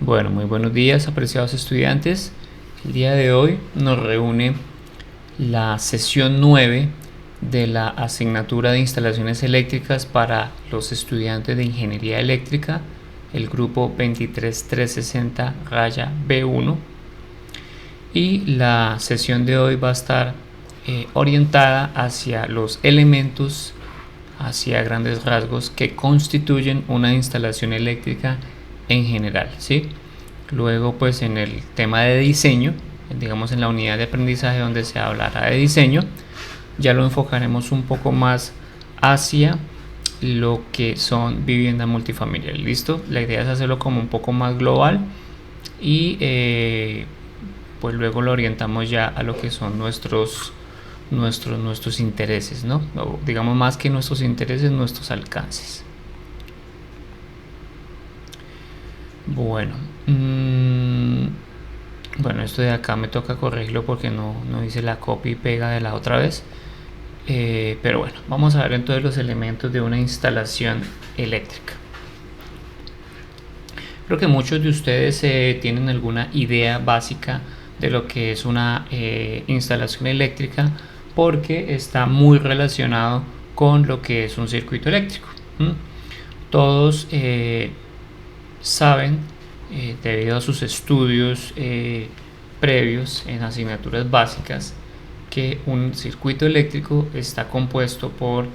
Bueno, muy buenos días, apreciados estudiantes. El día de hoy nos reúne la sesión 9 de la asignatura de instalaciones eléctricas para los estudiantes de ingeniería eléctrica, el grupo 23360-B1. Y la sesión de hoy va a estar orientada hacia los elementos, hacia grandes rasgos, que constituyen una instalación eléctrica en general, ¿sí? Luego, pues en el tema de diseño, digamos en la unidad de aprendizaje donde se hablará de diseño, ya lo enfocaremos un poco más hacia lo que son viviendas multifamiliares. ¿Listo? La idea es hacerlo como un poco más global y pues luego lo orientamos ya a lo que son nuestros intereses, ¿no? O digamos más que nuestros intereses, nuestros alcances. Bueno, esto de acá me toca corregirlo porque no hice la copia y pega de la otra vez. Pero bueno, vamos a ver entonces los elementos de una instalación eléctrica. Creo que muchos de ustedes tienen alguna idea básica de lo que es una instalación eléctrica, porque está muy relacionado con lo que es un circuito eléctrico. Todos saben, debido a sus estudios previos en asignaturas básicas, que un circuito eléctrico está compuesto por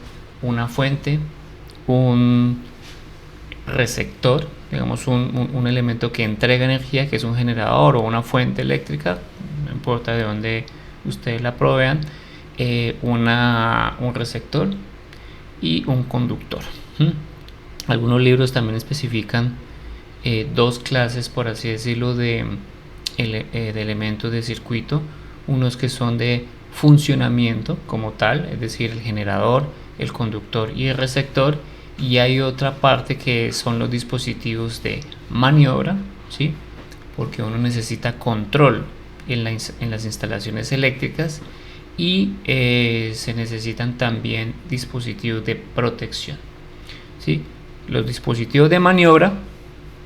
una fuente, un receptor, digamos un elemento que entrega energía, que es un generador o una fuente eléctrica, no importa de dónde ustedes la provean, un receptor y un conductor. Algunos libros también especifican dos clases, por así decirlo, de elementos de circuito. Unos que son de funcionamiento como tal, es decir, el generador, el conductor y el receptor, y hay otra parte que son los dispositivos de maniobra, ¿sí? Porque uno necesita control en las instalaciones eléctricas, y se necesitan también dispositivos de protección, ¿sí? Los dispositivos de maniobra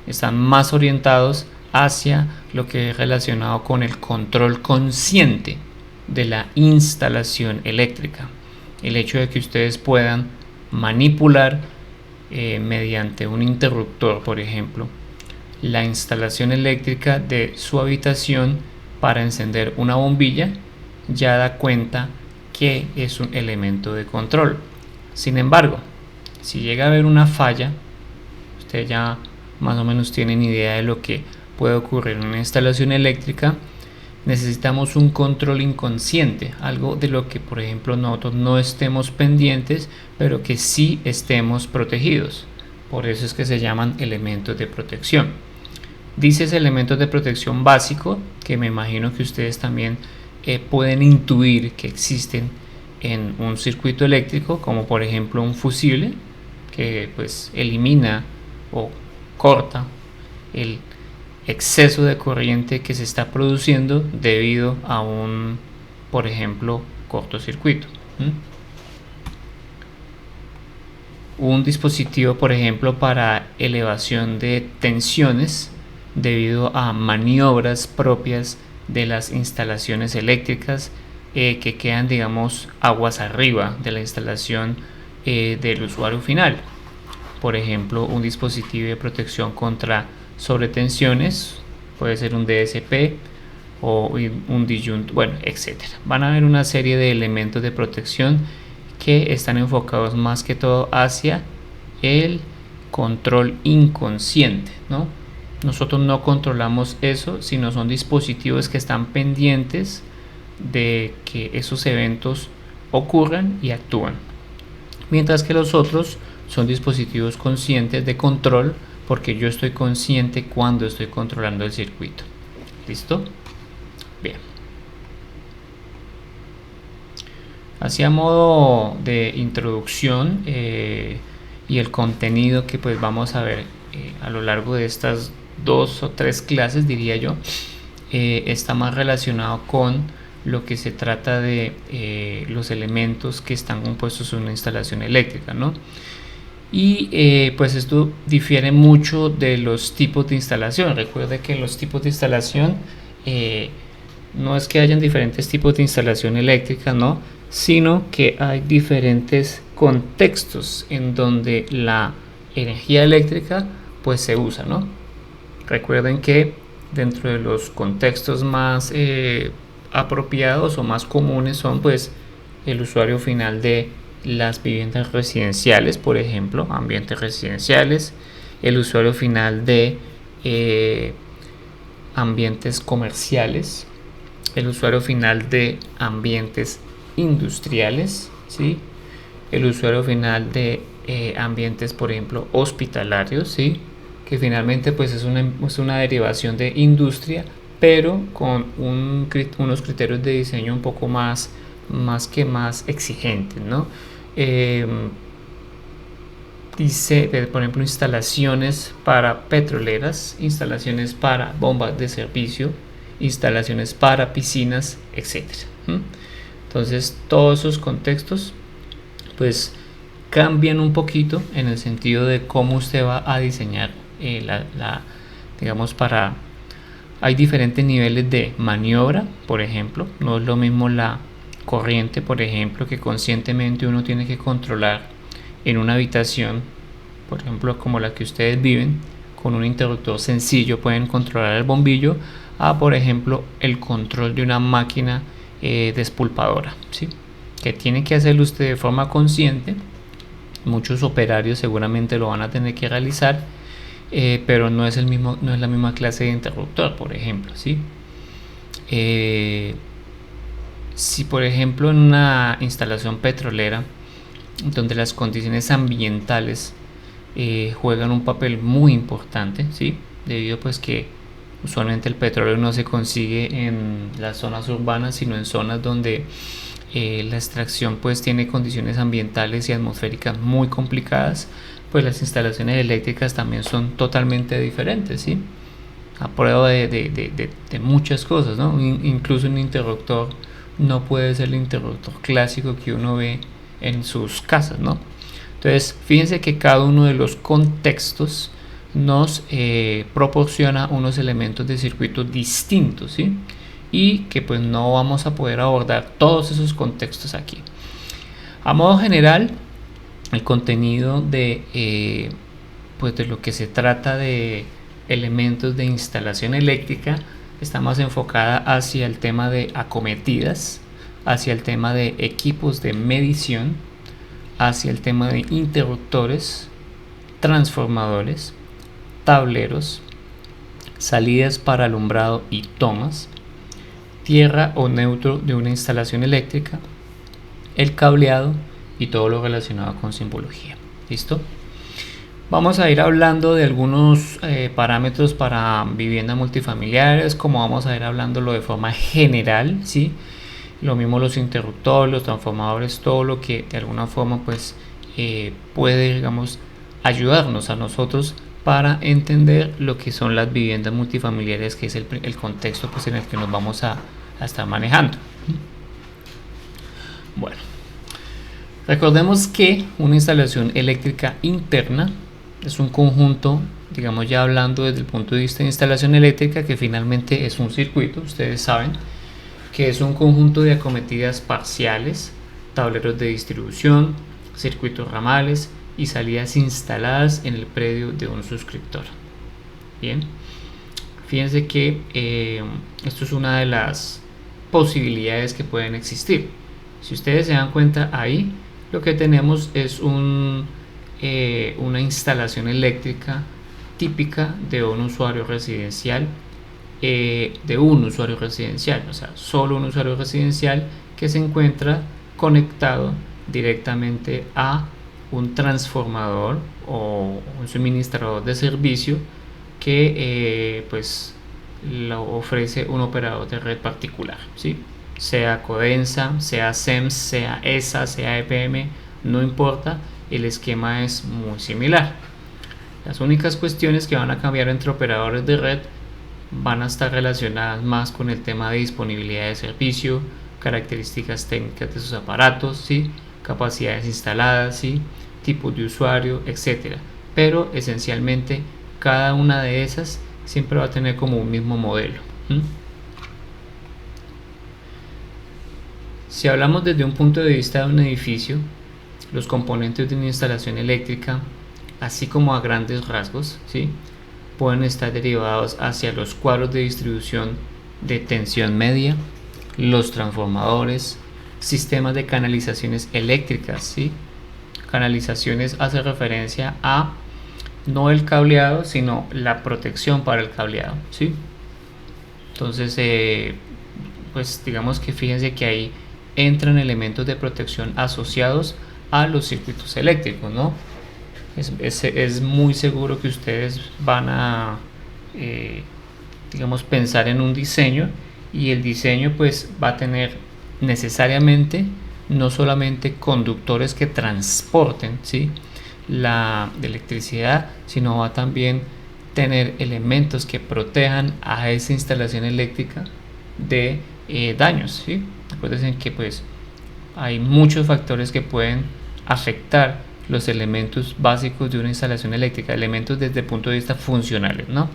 están más orientados hacia lo que es relacionado con el control consciente de la instalación eléctrica. El hecho de que ustedes puedan manipular mediante un interruptor, por ejemplo, la instalación eléctrica de su habitación para encender una bombilla, ya da cuenta que es un elemento de control. Sin embargo, si llega a haber una falla, ustedes ya más o menos tienen idea de lo que puede ocurrir en una instalación eléctrica. Necesitamos un control inconsciente, algo de lo que, por ejemplo, nosotros no estemos pendientes, pero que sí estemos protegidos. Por eso es que se llaman elementos de protección. Dices elementos de protección básico, que me imagino que ustedes también pueden intuir que existen en un circuito eléctrico, como por ejemplo un fusible, que pues elimina o corta el exceso de corriente que se está produciendo debido a un, por ejemplo, cortocircuito. Un dispositivo, por ejemplo, para elevación de tensiones debido a maniobras propias de las instalaciones eléctricas que quedan, digamos, aguas arriba de la instalación del usuario final. Por ejemplo, un dispositivo de protección contra sobretensiones, puede ser un DSP o un disyuntor, bueno, etcétera. Van a haber una serie de elementos de protección que están enfocados más que todo hacia el control inconsciente, ¿no? Nosotros no controlamos eso, sino son dispositivos que están pendientes de que esos eventos ocurran y actúan. Mientras que los otros son dispositivos conscientes de control, porque yo estoy consciente cuando estoy controlando el circuito. ¿Listo? Bien. Así a modo de introducción y el contenido que pues vamos a ver a lo largo de estas 2 o 3 clases, diría yo, está más relacionado con lo que se trata de los elementos que están compuestos en una instalación eléctrica, ¿no? Y pues esto difiere mucho de los tipos de instalación. Recuerde que los tipos de instalación no es que hayan diferentes tipos de instalación eléctrica, no, sino que hay diferentes contextos en donde la energía eléctrica pues se usa, ¿no? Recuerden que dentro de los contextos más apropiados o más comunes son pues el usuario final de las viviendas residenciales, por ejemplo, ambientes residenciales, el usuario final de ambientes comerciales, el usuario final de ambientes industriales, ¿sí? El usuario final de ambientes, por ejemplo, hospitalarios, ¿sí? Que finalmente pues es una derivación de industria, pero con unos criterios de diseño un poco más exigentes, ¿no? Dice, por ejemplo, instalaciones para petroleras, instalaciones para bombas de servicio, instalaciones para piscinas, etc. Entonces, todos esos contextos, pues, cambian un poquito en el sentido de cómo usted va a diseñar digamos, hay diferentes niveles de maniobra, por ejemplo, no es lo mismo la corriente, por ejemplo, que conscientemente uno tiene que controlar en una habitación, por ejemplo, como la que ustedes viven, con un interruptor sencillo pueden controlar el bombillo, a, por ejemplo, el control de una máquina despulpadora, ¿sí? Que tiene que hacerlo usted de forma consciente. Muchos operarios seguramente lo van a tener que realizar, pero no es la misma clase de interruptor, por ejemplo, ¿sí? Si por ejemplo en una instalación petrolera donde las condiciones ambientales juegan un papel muy importante, ¿sí? Debido pues que usualmente el petróleo no se consigue en las zonas urbanas, sino en zonas donde la extracción pues tiene condiciones ambientales y atmosféricas muy complicadas, pues las instalaciones eléctricas también son totalmente diferentes, ¿sí? A prueba de muchas cosas, ¿no? Incluso un interruptor no puede ser el interruptor clásico que uno ve en sus casas, ¿no? Entonces, fíjense que cada uno de los contextos nos proporciona unos elementos de circuito distintos, ¿sí? Y que pues no vamos a poder abordar todos esos contextos aquí. A modo general, el contenido pues de lo que se trata de elementos de instalación eléctrica está más enfocada hacia el tema de acometidas, hacia el tema de equipos de medición, hacia el tema de interruptores, transformadores, tableros, salidas para alumbrado y tomas, tierra o neutro de una instalación eléctrica, el cableado y todo lo relacionado con simbología. ¿Listo? Vamos a ir hablando de algunos parámetros para viviendas multifamiliares, como vamos a ir hablándolo de forma general, ¿sí? Lo mismo los interruptores, los transformadores, todo lo que de alguna forma pues puede, digamos, ayudarnos a nosotros para entender lo que son las viviendas multifamiliares, que es el contexto pues en el que nos vamos a estar manejando. Bueno, recordemos que una instalación eléctrica interna es un conjunto, digamos ya hablando desde el punto de vista de instalación eléctrica, que finalmente es un circuito, ustedes saben, que es un conjunto de acometidas parciales, tableros de distribución, circuitos ramales y salidas instaladas en el predio de un suscriptor. Bien, fíjense que esto es una de las posibilidades que pueden existir. Si ustedes se dan cuenta, ahí lo que tenemos es una instalación eléctrica típica de un usuario residencial, o sea, solo un usuario residencial que se encuentra conectado directamente a un transformador o un suministrador de servicio que pues lo ofrece un operador de red particular, ¿sí? Sea Codensa, sea SEMS, sea ESA, sea EPM, no importa, el esquema es muy similar. Las únicas cuestiones que van a cambiar entre operadores de red van a estar relacionadas más con el tema de disponibilidad de servicio, características técnicas de sus aparatos, ¿sí? Capacidades instaladas, ¿sí? tipos de usuario, etcétera. Pero esencialmente cada una de esas siempre va a tener como un mismo modelo. Si hablamos desde un punto de vista de un edificio, los componentes de una instalación eléctrica, así como a grandes rasgos, ¿sí?, pueden estar derivados hacia los cuadros de distribución de tensión media, los transformadores, sistemas de canalizaciones eléctricas, ¿sí? Canalizaciones hace referencia a no el cableado, sino la protección para el cableado, ¿sí? Entonces, pues digamos que fíjense que ahí entran elementos de protección asociados a los circuitos eléctricos, ¿no? Es muy seguro que ustedes van a, digamos, pensar en un diseño, y el diseño pues va a tener necesariamente no solamente conductores que transporten, ¿sí?, la electricidad, sino va a también tener elementos que protejan a esa instalación eléctrica de daños, ¿sí? Acuérdense que pues hay muchos factores que pueden afectar los elementos básicos de una instalación eléctrica, elementos desde el punto de vista funcionales, ¿no?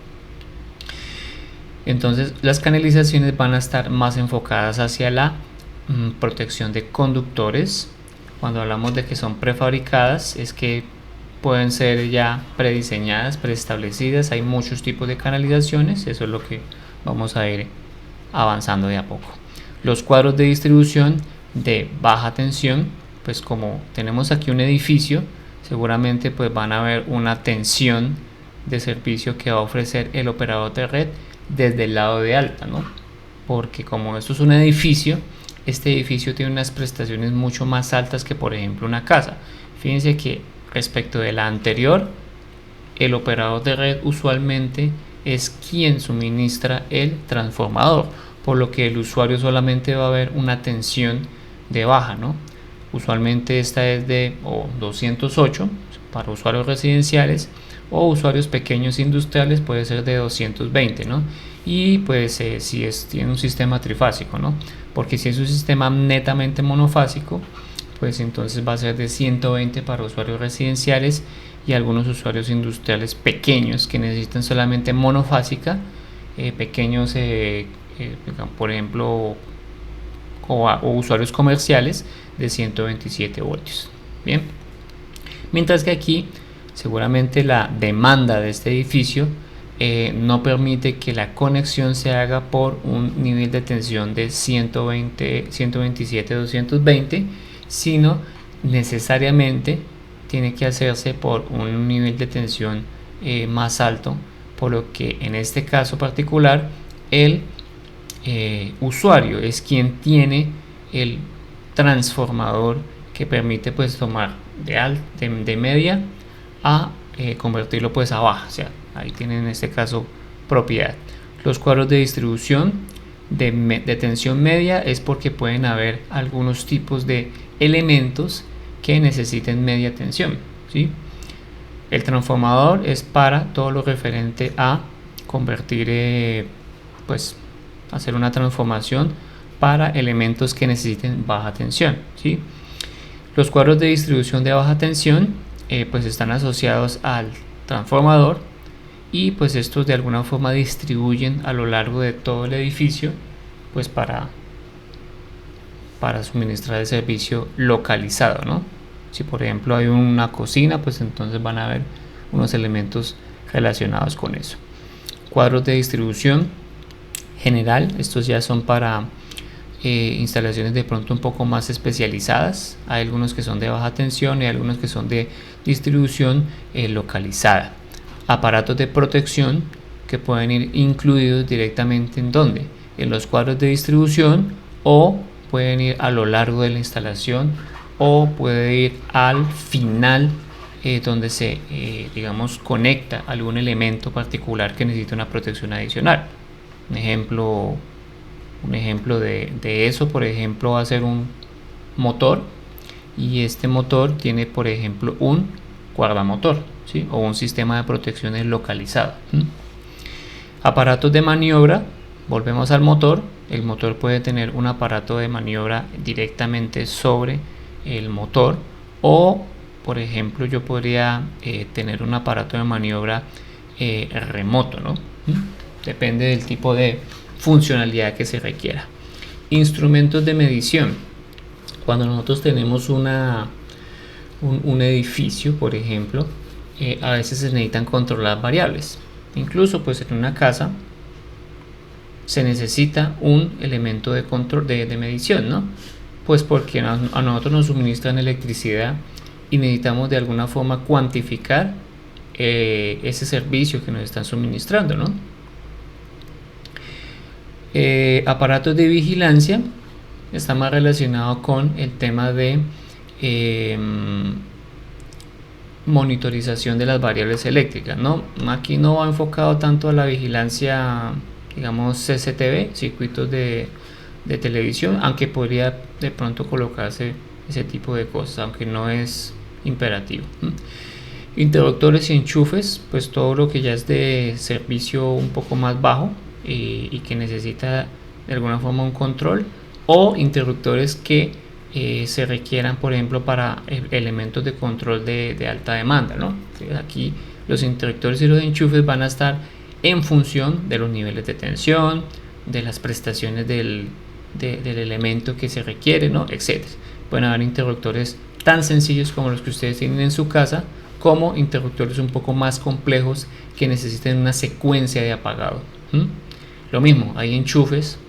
Entonces las canalizaciones van a estar más enfocadas hacia la protección de conductores. Cuando hablamos de que son prefabricadas, es que pueden ser ya prediseñadas, preestablecidas. Hay muchos tipos de canalizaciones, eso es lo que vamos a ir avanzando de a poco. Los cuadros de distribución de baja tensión, pues como tenemos aquí un edificio, seguramente pues van a ver una tensión de servicio que va a ofrecer el operador de red desde el lado de alta, ¿no? Porque como esto es un edificio, este edificio tiene unas prestaciones mucho más altas que por ejemplo una casa. Fíjense que respecto de la anterior, el operador de red usualmente es quien suministra el transformador, por lo que el usuario solamente va a ver una tensión de baja, ¿no? Usualmente esta es de 208 para usuarios residenciales, o usuarios pequeños industriales puede ser de 220, ¿no? Y pues si tiene un sistema trifásico, ¿no? Porque si es un sistema netamente monofásico, pues entonces va a ser de 120 para usuarios residenciales y algunos usuarios industriales pequeños que necesitan solamente monofásica, pequeños, por ejemplo, o usuarios comerciales de 127 voltios. Bien, mientras que aquí seguramente la demanda de este edificio no permite que la conexión se haga por un nivel de tensión de 127, 220, sino necesariamente tiene que hacerse por un nivel de tensión más alto, por lo que en este caso particular el usuario es quien tiene el transformador que permite pues tomar de media a convertirlo pues a baja, o sea, ahí tienen en este caso propiedad. Los cuadros de distribución de tensión media es porque pueden haber algunos tipos de elementos que necesiten media tensión, ¿sí? El transformador es para todo lo referente a convertir, pues hacer una transformación para elementos que necesiten baja tensión, ¿sí? Los cuadros de distribución de baja tensión pues están asociados al transformador, y pues estos de alguna forma distribuyen a lo largo de todo el edificio pues para suministrar el servicio localizado, ¿no? Si por ejemplo hay una cocina, pues entonces van a haber unos elementos relacionados con eso. Cuadros de distribución general, estos ya son para instalaciones de pronto un poco más especializadas. Hay algunos que son de baja tensión y algunos que son de distribución localizada. Aparatos de protección que pueden ir incluidos directamente en donde, en los cuadros de distribución, o pueden ir a lo largo de la instalación, o puede ir al final donde se digamos conecta algún elemento particular que necesita una protección adicional. Un ejemplo de eso, por ejemplo, va a ser un motor, y este motor tiene por ejemplo un guardamotor, ¿sí? O un sistema de protecciones localizado. Aparatos de maniobra, volvemos al motor. El motor puede tener un aparato de maniobra directamente sobre el motor, o por ejemplo, yo podría tener un aparato de maniobra remoto, ¿no? Depende del tipo de funcionalidad que se requiera. Instrumentos de medición. Cuando nosotros tenemos un edificio, por ejemplo, a veces se necesitan controlar variables. Incluso pues en una casa se necesita un elemento de control de medición, ¿no? Pues porque a nosotros nos suministran electricidad y necesitamos de alguna forma cuantificar ese servicio que nos están suministrando, ¿no? Aparatos de vigilancia está más relacionado con el tema de monitorización de las variables eléctricas, ¿no? Aquí no va enfocado tanto a la vigilancia, digamos, CCTV, circuitos de televisión, aunque podría de pronto colocarse ese tipo de cosas, aunque no es imperativo. Interruptores y enchufes, pues todo lo que ya es de servicio un poco más bajo y que necesita de alguna forma un control, o interruptores que se requieran, por ejemplo, para elementos de control de alta demanda, ¿no? Entonces, aquí los interruptores y los enchufes van a estar en función de los niveles de tensión, de las prestaciones del elemento que se requiere, ¿no? Etcétera. Pueden haber interruptores tan sencillos como los que ustedes tienen en su casa, como interruptores un poco más complejos que necesiten una secuencia de apagado. Lo mismo, hay enchufes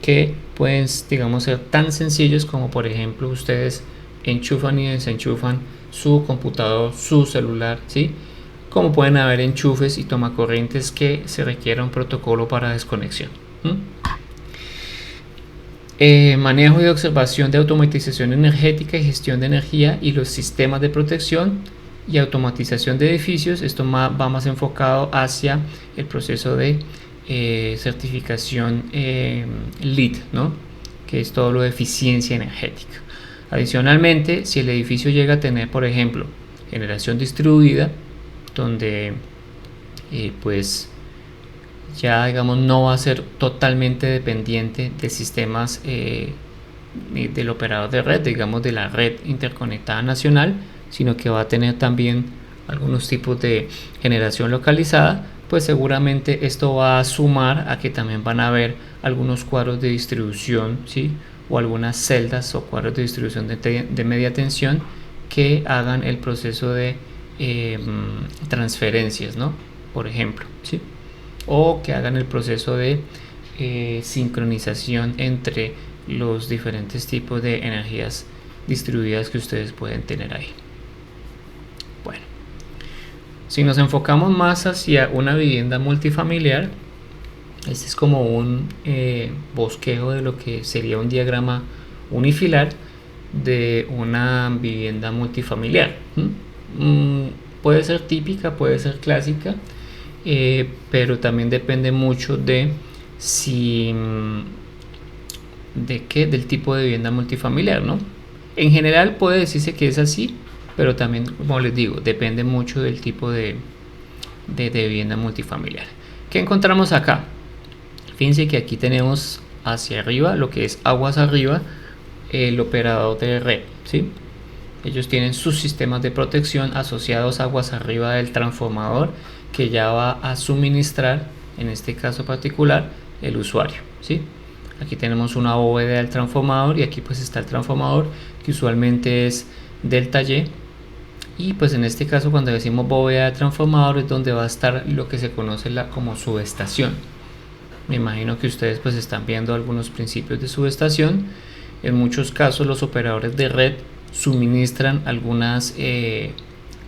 que pueden, digamos, ser tan sencillos como, por ejemplo, ustedes enchufan y desenchufan su computador, su celular, ¿sí? Como pueden haber enchufes y tomacorrientes que se requiera un protocolo para desconexión. Manejo y observación de automatización energética y gestión de energía y los sistemas de protección y automatización de edificios. Esto va más enfocado hacia el proceso de certificación LEED, ¿no? Que es todo lo de eficiencia energética. Adicionalmente, si el edificio llega a tener, por ejemplo, generación distribuida, donde pues ya, digamos, no va a ser totalmente dependiente de sistemas del operador de red, digamos, de la red interconectada nacional, sino que va a tener también algunos tipos de generación localizada, pues seguramente esto va a sumar a que también van a haber algunos cuadros de distribución, ¿sí? O algunas celdas o cuadros de distribución de media tensión que hagan el proceso de transferencias, ¿no? Por ejemplo, ¿sí? O que hagan el proceso de sincronización entre los diferentes tipos de energías distribuidas que ustedes pueden tener ahí. Bueno, si nos enfocamos más hacia una vivienda multifamiliar, este es como un bosquejo de lo que sería un diagrama unifilar de una vivienda multifamiliar. Puede ser típica, puede ser clásica, pero también depende mucho de del tipo de vivienda multifamiliar, ¿no? En general puede decirse que es así, pero también, como les digo, depende mucho del tipo de vivienda multifamiliar. ¿Qué encontramos acá? Fíjense que aquí tenemos hacia arriba, lo que es aguas arriba, el operador de red, ¿sí? Ellos tienen sus sistemas de protección asociados aguas arriba del transformador que ya va a suministrar, en este caso particular, el usuario, ¿sí? Aquí tenemos una bóveda del transformador y aquí pues está el transformador, que usualmente es delta Y, y pues en este caso cuando decimos bóveda de transformador es donde va a estar lo que se conoce como subestación. Me imagino que ustedes pues están viendo algunos principios de subestación. En muchos casos los operadores de red suministran algunas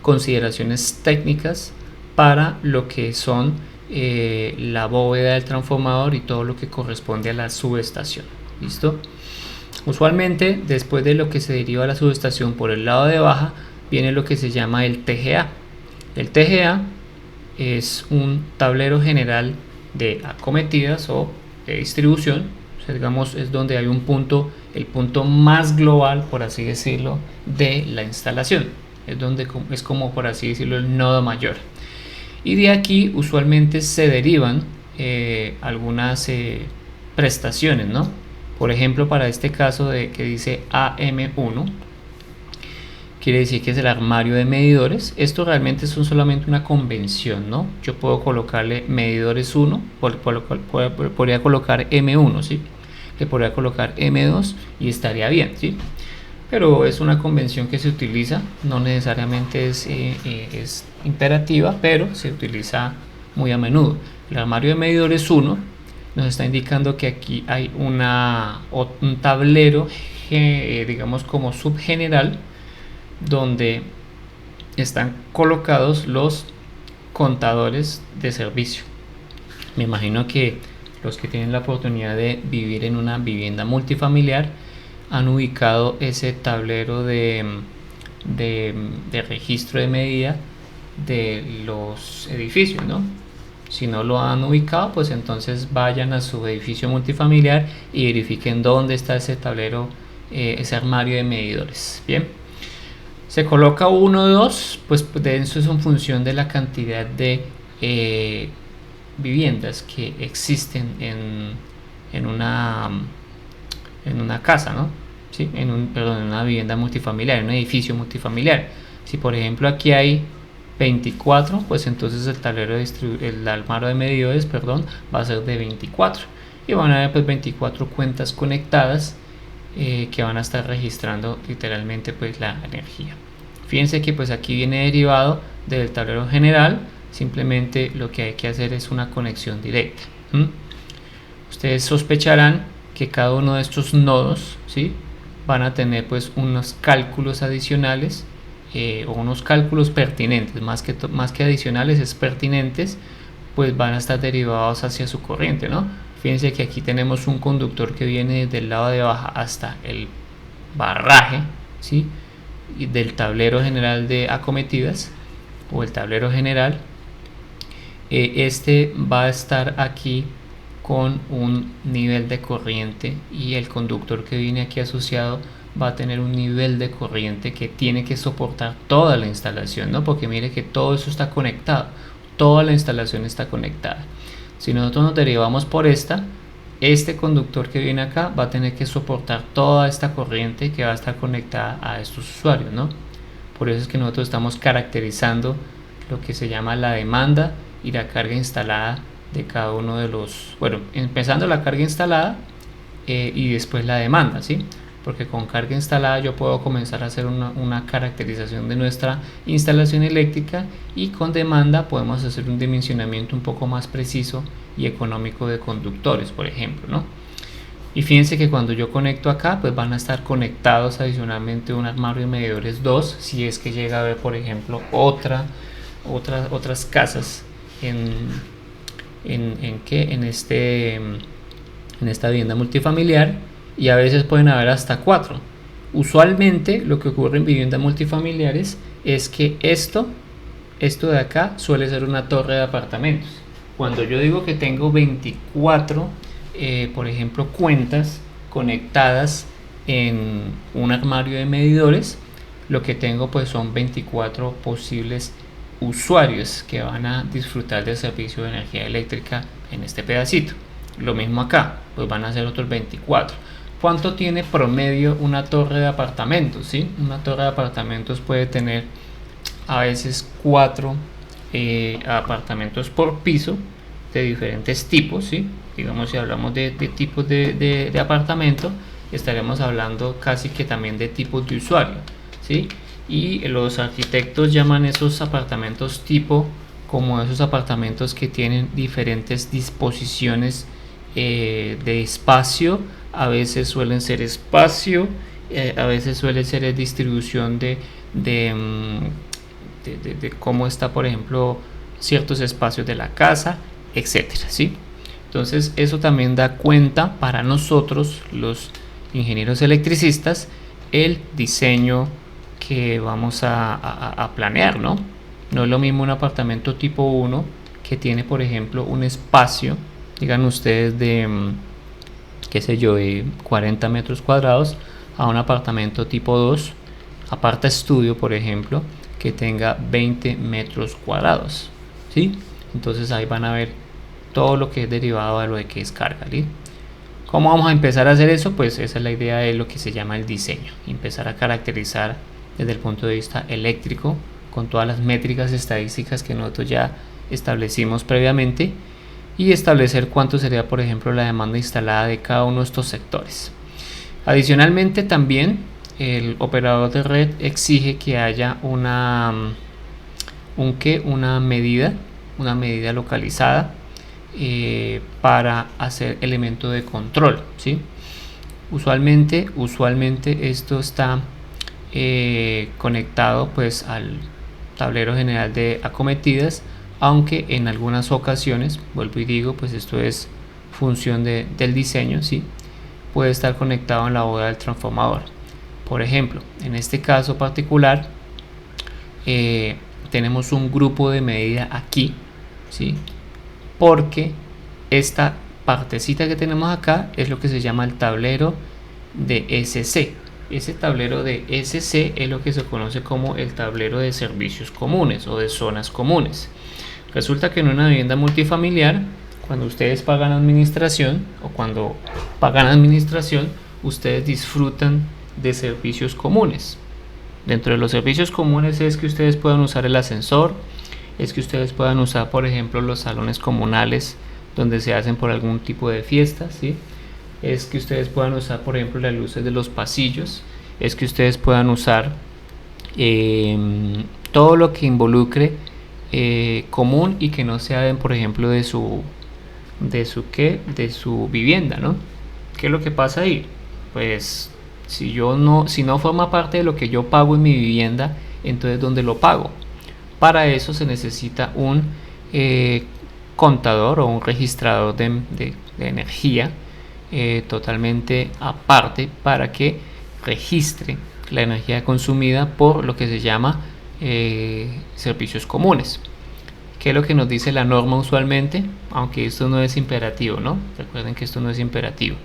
consideraciones técnicas para lo que son la bóveda del transformador y todo lo que corresponde a la subestación. ¿Listo? Usualmente después de lo que se deriva a la subestación por el lado de baja viene lo que se llama el TGA. El TGA es un tablero general de acometidas o de distribución. O sea, digamos, es donde hay un punto, el punto más global, por así decirlo, de la instalación. Es como por así decirlo el nodo mayor. Y de aquí usualmente se derivan algunas prestaciones, ¿no? Por ejemplo, para este caso que dice AM1, quiere decir que es el armario de medidores. Esto realmente son solamente una convención, ¿no? Yo puedo colocarle medidores 1, podría colocar M1, ¿sí? Le podría colocar M2 y estaría bien, ¿sí? Pero es una convención que se utiliza, no necesariamente es imperativa, pero se utiliza muy a menudo. El armario de medidores 1 nos está indicando que aquí hay un tablero, digamos como subgeneral, donde están colocados los contadores de servicio. Me imagino que los que tienen la oportunidad de vivir en una vivienda multifamiliar han ubicado ese tablero de registro de medida de los edificios, ¿no? Si no lo han ubicado, pues entonces vayan a su edificio multifamiliar y verifiquen dónde está ese tablero, ese armario de medidores. Bien, se coloca 1 o 2, pues de eso es en función de la cantidad de viviendas que existen en una casa, ¿no? ¿Sí? en una vivienda multifamiliar, en un edificio multifamiliar. Si por ejemplo aquí hay 24, pues entonces el armario de medidores, va a ser de 24 y van a haber pues 24 cuentas conectadas que van a estar registrando literalmente pues la energía. Fíjense que pues aquí viene derivado del tablero general, simplemente lo que hay que hacer es una conexión directa. Ustedes sospecharán que cada uno de estos nodos, ¿sí?, van a tener pues unos cálculos adicionales o unos cálculos pertinentes, más que adicionales, es pertinentes, pues van a estar derivados hacia su corriente, ¿no? Fíjense que aquí tenemos un conductor que viene desde el lado de baja hasta el barraje, ¿sí?, y del tablero general de acometidas o el tablero general. Este va a estar aquí con un nivel de corriente y el conductor que viene aquí asociado va a tener un nivel de corriente que tiene que soportar toda la instalación, ¿no? Porque mire que todo eso está conectado, toda la instalación está conectada. Si nosotros nos derivamos por este conductor que viene acá va a tener que soportar toda esta corriente que va a estar conectada a estos usuarios, ¿no? Por eso es que nosotros estamos caracterizando lo que se llama la demanda y la carga instalada de cada uno de los, bueno, empezando la carga instalada y después la demanda, ¿sí? Porque con carga instalada yo puedo comenzar a hacer una caracterización de nuestra instalación eléctrica, y con demanda podemos hacer un dimensionamiento un poco más preciso y económico de conductores, por ejemplo, ¿no? Y fíjense que cuando yo conecto acá, pues van a estar conectados adicionalmente un armario de medidores 2, si es que llega a haber, por ejemplo, otras casas en esta vivienda multifamiliar, y a veces pueden haber hasta 4. Usualmente lo que ocurre en viviendas multifamiliares es que esto de acá suele ser una torre de apartamentos. Cuando yo digo que tengo 24 por ejemplo cuentas conectadas en un armario de medidores, lo que tengo pues son 24 posibles usuarios que van a disfrutar del servicio de energía eléctrica en este pedacito. Lo mismo acá, pues van a ser otros 24. ¿Cuánto tiene promedio una torre de apartamentos? ¿Sí? Una torre de apartamentos puede tener a veces 4 apartamentos por piso de diferentes tipos, ¿sí? Digamos, si hablamos de tipos de apartamento, estaremos hablando casi que también de tipos de usuario, ¿sí? Y los arquitectos llaman esos apartamentos tipo como esos apartamentos que tienen diferentes disposiciones de espacio. A veces suelen ser espacio, a veces suele ser distribución de cómo está, por ejemplo, ciertos espacios de la casa, etcétera, ¿sí? Entonces eso también da cuenta para nosotros, los ingenieros electricistas, el diseño que vamos a planear, ¿no? No es lo mismo un apartamento tipo 1 que tiene, por ejemplo, un espacio, digan ustedes, de qué sé yo, de 40 metros cuadrados, a un apartamento tipo 2, aparta estudio, por ejemplo, que tenga 20 metros cuadrados, ¿sí? Entonces ahí van a ver todo lo que es derivado de lo de que es carga, ¿sí? ¿Cómo vamos a empezar a hacer eso? Pues esa es la idea de lo que se llama el diseño, empezar a caracterizar desde el punto de vista eléctrico, con todas las métricas estadísticas que nosotros ya establecimos previamente, y establecer cuánto sería, por ejemplo, la demanda instalada de cada uno de estos sectores. Adicionalmente, también el operador de red exige que haya una medida localizada para hacer elemento de control, ¿sí? Usualmente esto está conectado pues al tablero general de acometidas, aunque en algunas ocasiones, vuelvo y digo, pues esto es función del diseño, ¿sí? Puede estar conectado en la boda del transformador. Por ejemplo, en este caso particular tenemos un grupo de medida aquí, ¿sí? Porque esta partecita que tenemos acá es lo que se llama el tablero de SC. Ese tablero de SC es lo que se conoce como el tablero de servicios comunes o de zonas comunes. Resulta que en una vivienda multifamiliar, cuando ustedes pagan administración o cuando pagan administración, ustedes disfrutan de servicios comunes. Dentro de los servicios comunes es que ustedes puedan usar el ascensor, es que ustedes puedan usar, por ejemplo, los salones comunales donde se hacen por algún tipo de fiestas, ¿sí? Es que ustedes puedan usar, por ejemplo, las luces de los pasillos, es que ustedes puedan usar todo lo que involucre común y que no sea, por ejemplo, de su vivienda, ¿no? ¿Qué es lo que pasa ahí? Pues si no forma parte de lo que yo pago en mi vivienda, entonces ¿dónde lo pago? Para eso se necesita un contador o un registrador de energía totalmente aparte para que registre la energía consumida por lo que se llama servicios comunes. ¿Qué es lo que nos dice la norma usualmente? Aunque esto no es imperativo, ¿no? Recuerden que esto no es imperativo.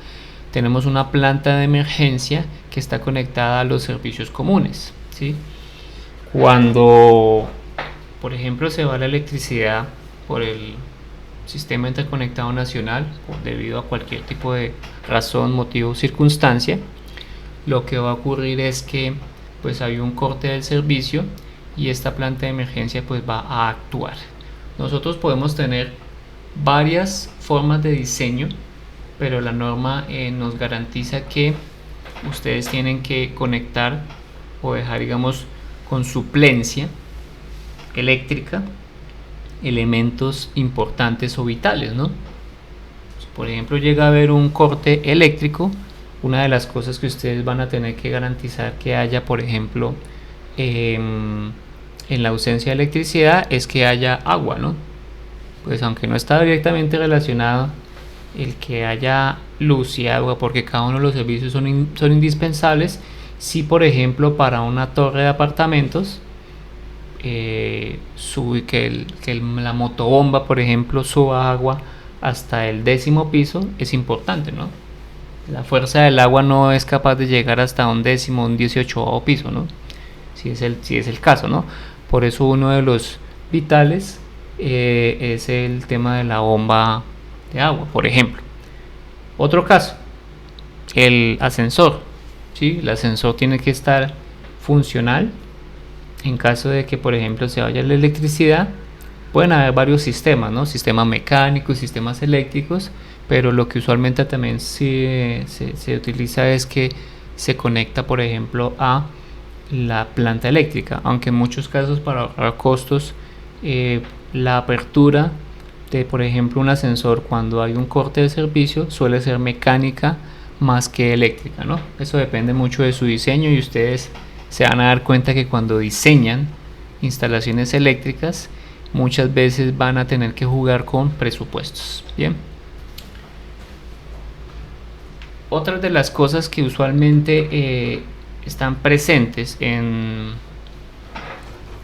Tenemos una planta de emergencia que está conectada a los servicios comunes, ¿sí? Cuando, por ejemplo, se va la electricidad por el sistema interconectado nacional, debido a cualquier tipo de razón, motivo o circunstancia, lo que va a ocurrir es que pues hay un corte del servicio y esta planta de emergencia pues va a actuar. Nosotros podemos tener varias formas de diseño, pero la norma nos garantiza que ustedes tienen que conectar o dejar, digamos, con suplencia eléctrica elementos importantes o vitales, ¿no? Si por ejemplo llega a haber un corte eléctrico, una de las cosas que ustedes van a tener que garantizar que haya, por ejemplo, en la ausencia de electricidad, es que haya agua, ¿no? Pues aunque no está directamente relacionado el que haya luz y agua, porque cada uno de los servicios son indispensables, si por ejemplo para una torre de apartamentos la motobomba, por ejemplo, suba agua hasta el 10º piso, es importante, ¿no? La fuerza del agua no es capaz de llegar hasta un 10º, un 18º piso, ¿no? Si es el caso, ¿no? Por eso uno de los vitales es el tema de la bomba de agua, por ejemplo. Otro caso, el ascensor, ¿sí? El ascensor tiene que estar funcional. En caso de que, por ejemplo, se vaya la electricidad, pueden haber varios sistemas, ¿no? Sistemas mecánicos, sistemas eléctricos, pero lo que usualmente también se utiliza es que se conecta, por ejemplo, a la planta eléctrica, aunque en muchos casos, para ahorrar costos, la apertura de, por ejemplo, un ascensor cuando hay un corte de servicio suele ser mecánica más que eléctrica, ¿no? Eso depende mucho de su diseño y ustedes se van a dar cuenta que cuando diseñan instalaciones eléctricas muchas veces van a tener que jugar con presupuestos. Bien. Otras de las cosas que usualmente están presentes en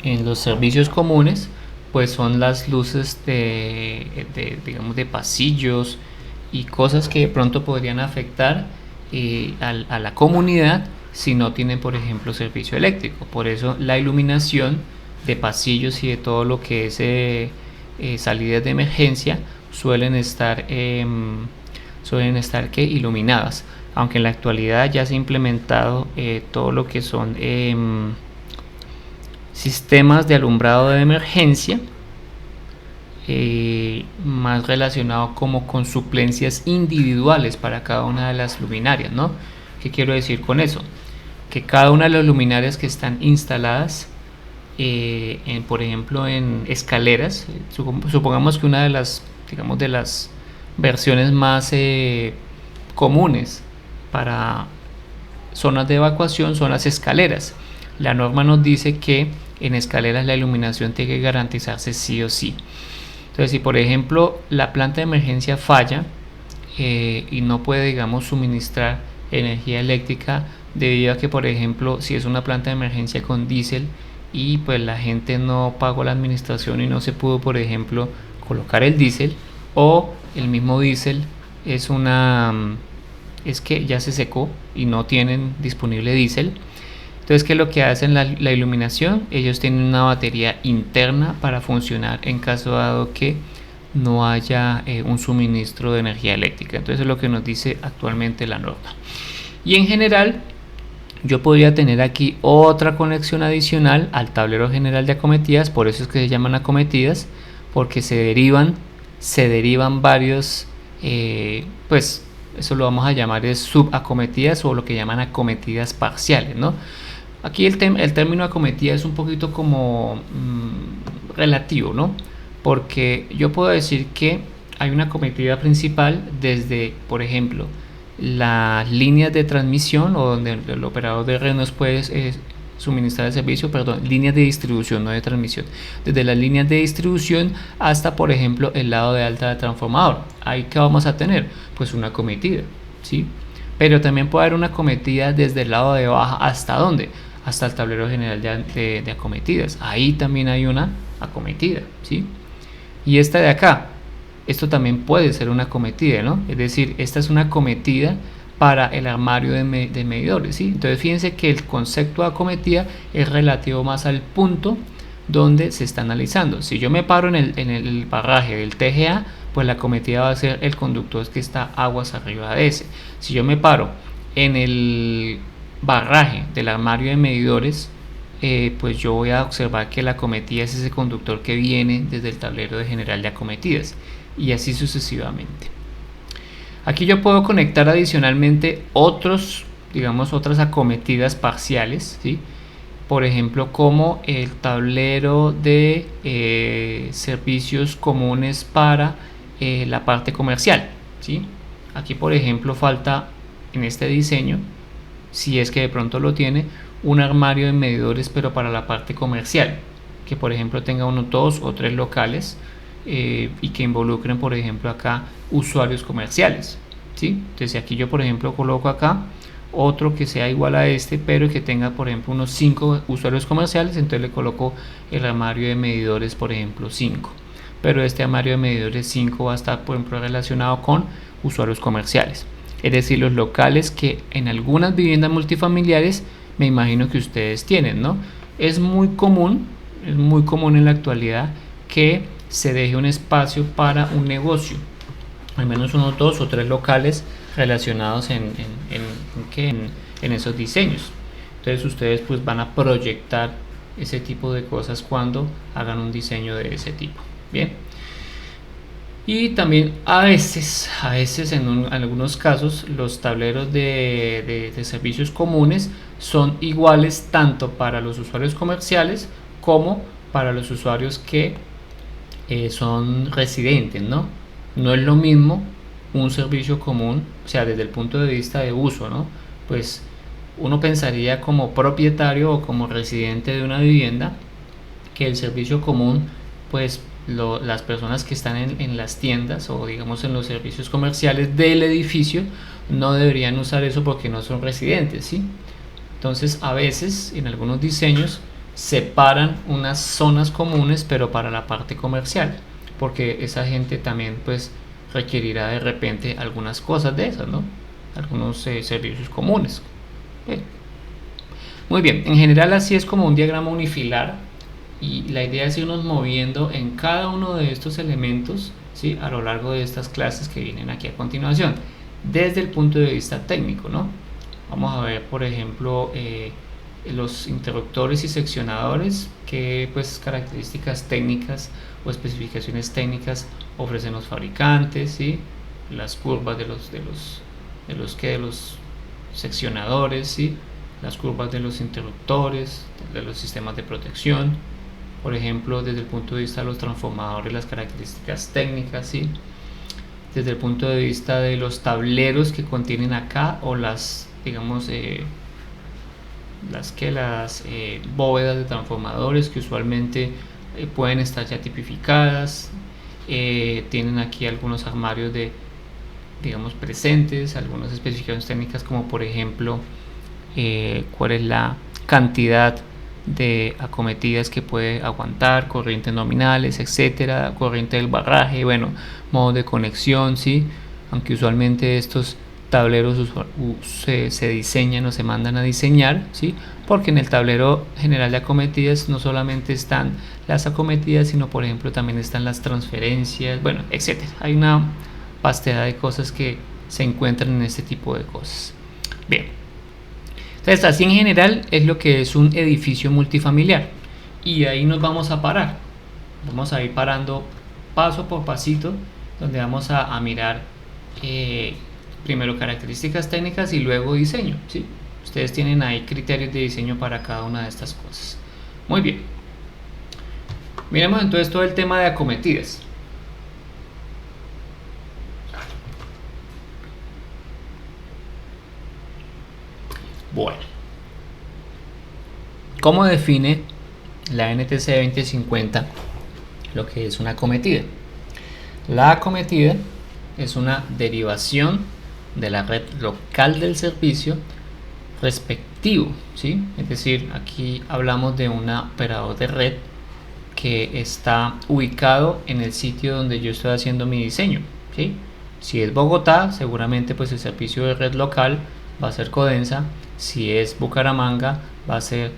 los servicios comunes pues son las luces digamos, de pasillos y cosas que de pronto podrían afectar a la comunidad si no tienen, por ejemplo, servicio eléctrico. Por eso la iluminación de pasillos y de todo lo que es salidas de emergencia suelen estar iluminadas, aunque en la actualidad ya se ha implementado todo lo que son sistemas de alumbrado de emergencia, más relacionado como con suplencias individuales para cada una de las luminarias, ¿no? ¿Qué quiero decir con eso? Que cada una de las luminarias que están instaladas, por ejemplo, en escaleras, supongamos que una de las, digamos, de las versiones más comunes para zonas de evacuación son las escaleras. La norma nos dice que en escaleras la iluminación tiene que garantizarse sí o sí. Entonces, si por ejemplo la planta de emergencia falla y no puede, digamos, suministrar energía eléctrica debido a que, por ejemplo, si es una planta de emergencia con diésel y pues la gente no pagó la administración y no se pudo, por ejemplo, colocar el diésel, o el mismo diésel es que ya se secó y no tienen disponible diésel. Entonces, ¿qué es lo que hacen la iluminación? Ellos tienen una batería interna para funcionar en caso dado que no haya un suministro de energía eléctrica. Entonces, es lo que nos dice actualmente la norma. Y en general, yo podría tener aquí otra conexión adicional al tablero general de acometidas, por eso es que se llaman acometidas, porque se derivan varios, pues eso lo vamos a llamar es subacometidas o lo que llaman acometidas parciales, ¿no? Aquí el término acometida es un poquito como relativo, ¿no? Porque yo puedo decir que hay una acometida principal desde, por ejemplo, las líneas de transmisión o donde el operador de red nos puede suministrar el servicio, perdón, líneas de distribución, no de transmisión, desde las líneas de distribución hasta, por ejemplo, el lado de alta del transformador. Ahí que vamos a tener, pues una acometida, ¿sí? Pero también puede haber una acometida desde el lado de baja, ¿hasta dónde? Hasta el tablero general de acometidas. Ahí también hay una acometida, ¿sí? Y esta de acá, esto también puede ser una acometida, ¿no? Es decir, esta es una acometida para el armario de medidores, ¿sí? Entonces fíjense que el concepto de acometida es relativo más al punto donde se está analizando. Si yo me paro en el barraje del TGA, pues la acometida va a ser el conductor que está aguas arriba de ese. Si yo me paro en el barraje del armario de medidores, pues yo voy a observar que la acometida es ese conductor que viene desde el tablero de general de acometidas, y así sucesivamente. Aquí yo puedo conectar adicionalmente otras acometidas parciales, ¿sí? Por ejemplo, como el tablero de servicios comunes para la parte comercial, ¿sí? Aquí, por ejemplo, falta en este diseño, si es que de pronto lo tiene, un armario de medidores, pero para la parte comercial, que por ejemplo tenga unos 2 o 3 locales y que involucren, por ejemplo, acá usuarios comerciales, ¿sí? Entonces aquí yo, por ejemplo, coloco acá otro que sea igual a este, pero que tenga, por ejemplo, unos 5 usuarios comerciales, entonces le coloco el armario de medidores, por ejemplo, 5. Pero este armario de medidores 5 va a estar, por ejemplo, relacionado con usuarios comerciales, es decir, los locales que en algunas viviendas multifamiliares me imagino que ustedes tienen, ¿no? Es muy común en la actualidad que se deje un espacio para un negocio, al menos unos 2 o 3 locales relacionados en esos diseños. Entonces ustedes pues van a proyectar ese tipo de cosas cuando hagan un diseño de ese tipo. Bien. Y también a veces en algunos casos los tableros de servicios comunes son iguales tanto para los usuarios comerciales como para los usuarios que son residentes, ¿no? No es lo mismo un servicio común, o sea, desde el punto de vista de uso, ¿no? Pues uno pensaría como propietario o como residente de una vivienda que el servicio común, pues las personas que están en las tiendas o digamos en los servicios comerciales del edificio no deberían usar eso porque no son residentes, ¿sí? Entonces a veces en algunos diseños separan unas zonas comunes pero para la parte comercial, porque esa gente también pues requerirá de repente algunas cosas de esas, ¿no? Algunos servicios comunes. Bien. Muy bien, en general así es como un diagrama unifilar, y la idea es irnos moviendo en cada uno de estos elementos, ¿sí? A lo largo de estas clases que vienen aquí a continuación, desde el punto de vista técnico, ¿no? Vamos a ver, por ejemplo, los interruptores y seccionadores, qué pues características técnicas o especificaciones técnicas ofrecen los fabricantes, ¿sí? Las curvas de los seccionadores, ¿sí? Las curvas de los interruptores, de los sistemas de protección, por ejemplo, desde el punto de vista de los transformadores, las características técnicas, ¿sí? Desde el punto de vista de los tableros que contienen acá, o las, digamos, las bóvedas de transformadores que usualmente pueden estar ya tipificadas, tienen aquí algunos armarios de, digamos, presentes, algunas especificaciones técnicas, como por ejemplo cuál es la cantidad de acometidas que puede aguantar, corrientes nominales, etcétera, corriente del barraje, bueno, modos de conexión, ¿sí? Aunque usualmente estos tableros se diseñan o se mandan a diseñar, ¿sí? Porque en el tablero general de acometidas no solamente están las acometidas, sino por ejemplo también están las transferencias, bueno, etcétera. Hay una vastedad de cosas que se encuentran en este tipo de cosas. Bien, entonces así en general es lo que es un edificio multifamiliar, y ahí nos vamos a parar. Vamos a ir parando paso por pasito, donde vamos a mirar primero características técnicas y luego diseño, ¿sí? Ustedes tienen ahí criterios de diseño para cada una de estas cosas. Muy bien. Miremos entonces todo el tema de acometidas. Bueno, ¿cómo define la NTC 2050 lo que es una acometida? La acometida es una derivación de la red local del servicio respectivo, ¿sí? Es decir, aquí hablamos de un operador de red que está ubicado en el sitio donde yo estoy haciendo mi diseño, ¿sí? Si es Bogotá, seguramente pues el servicio de red local va a ser Codensa. Si es Bucaramanga, va a ser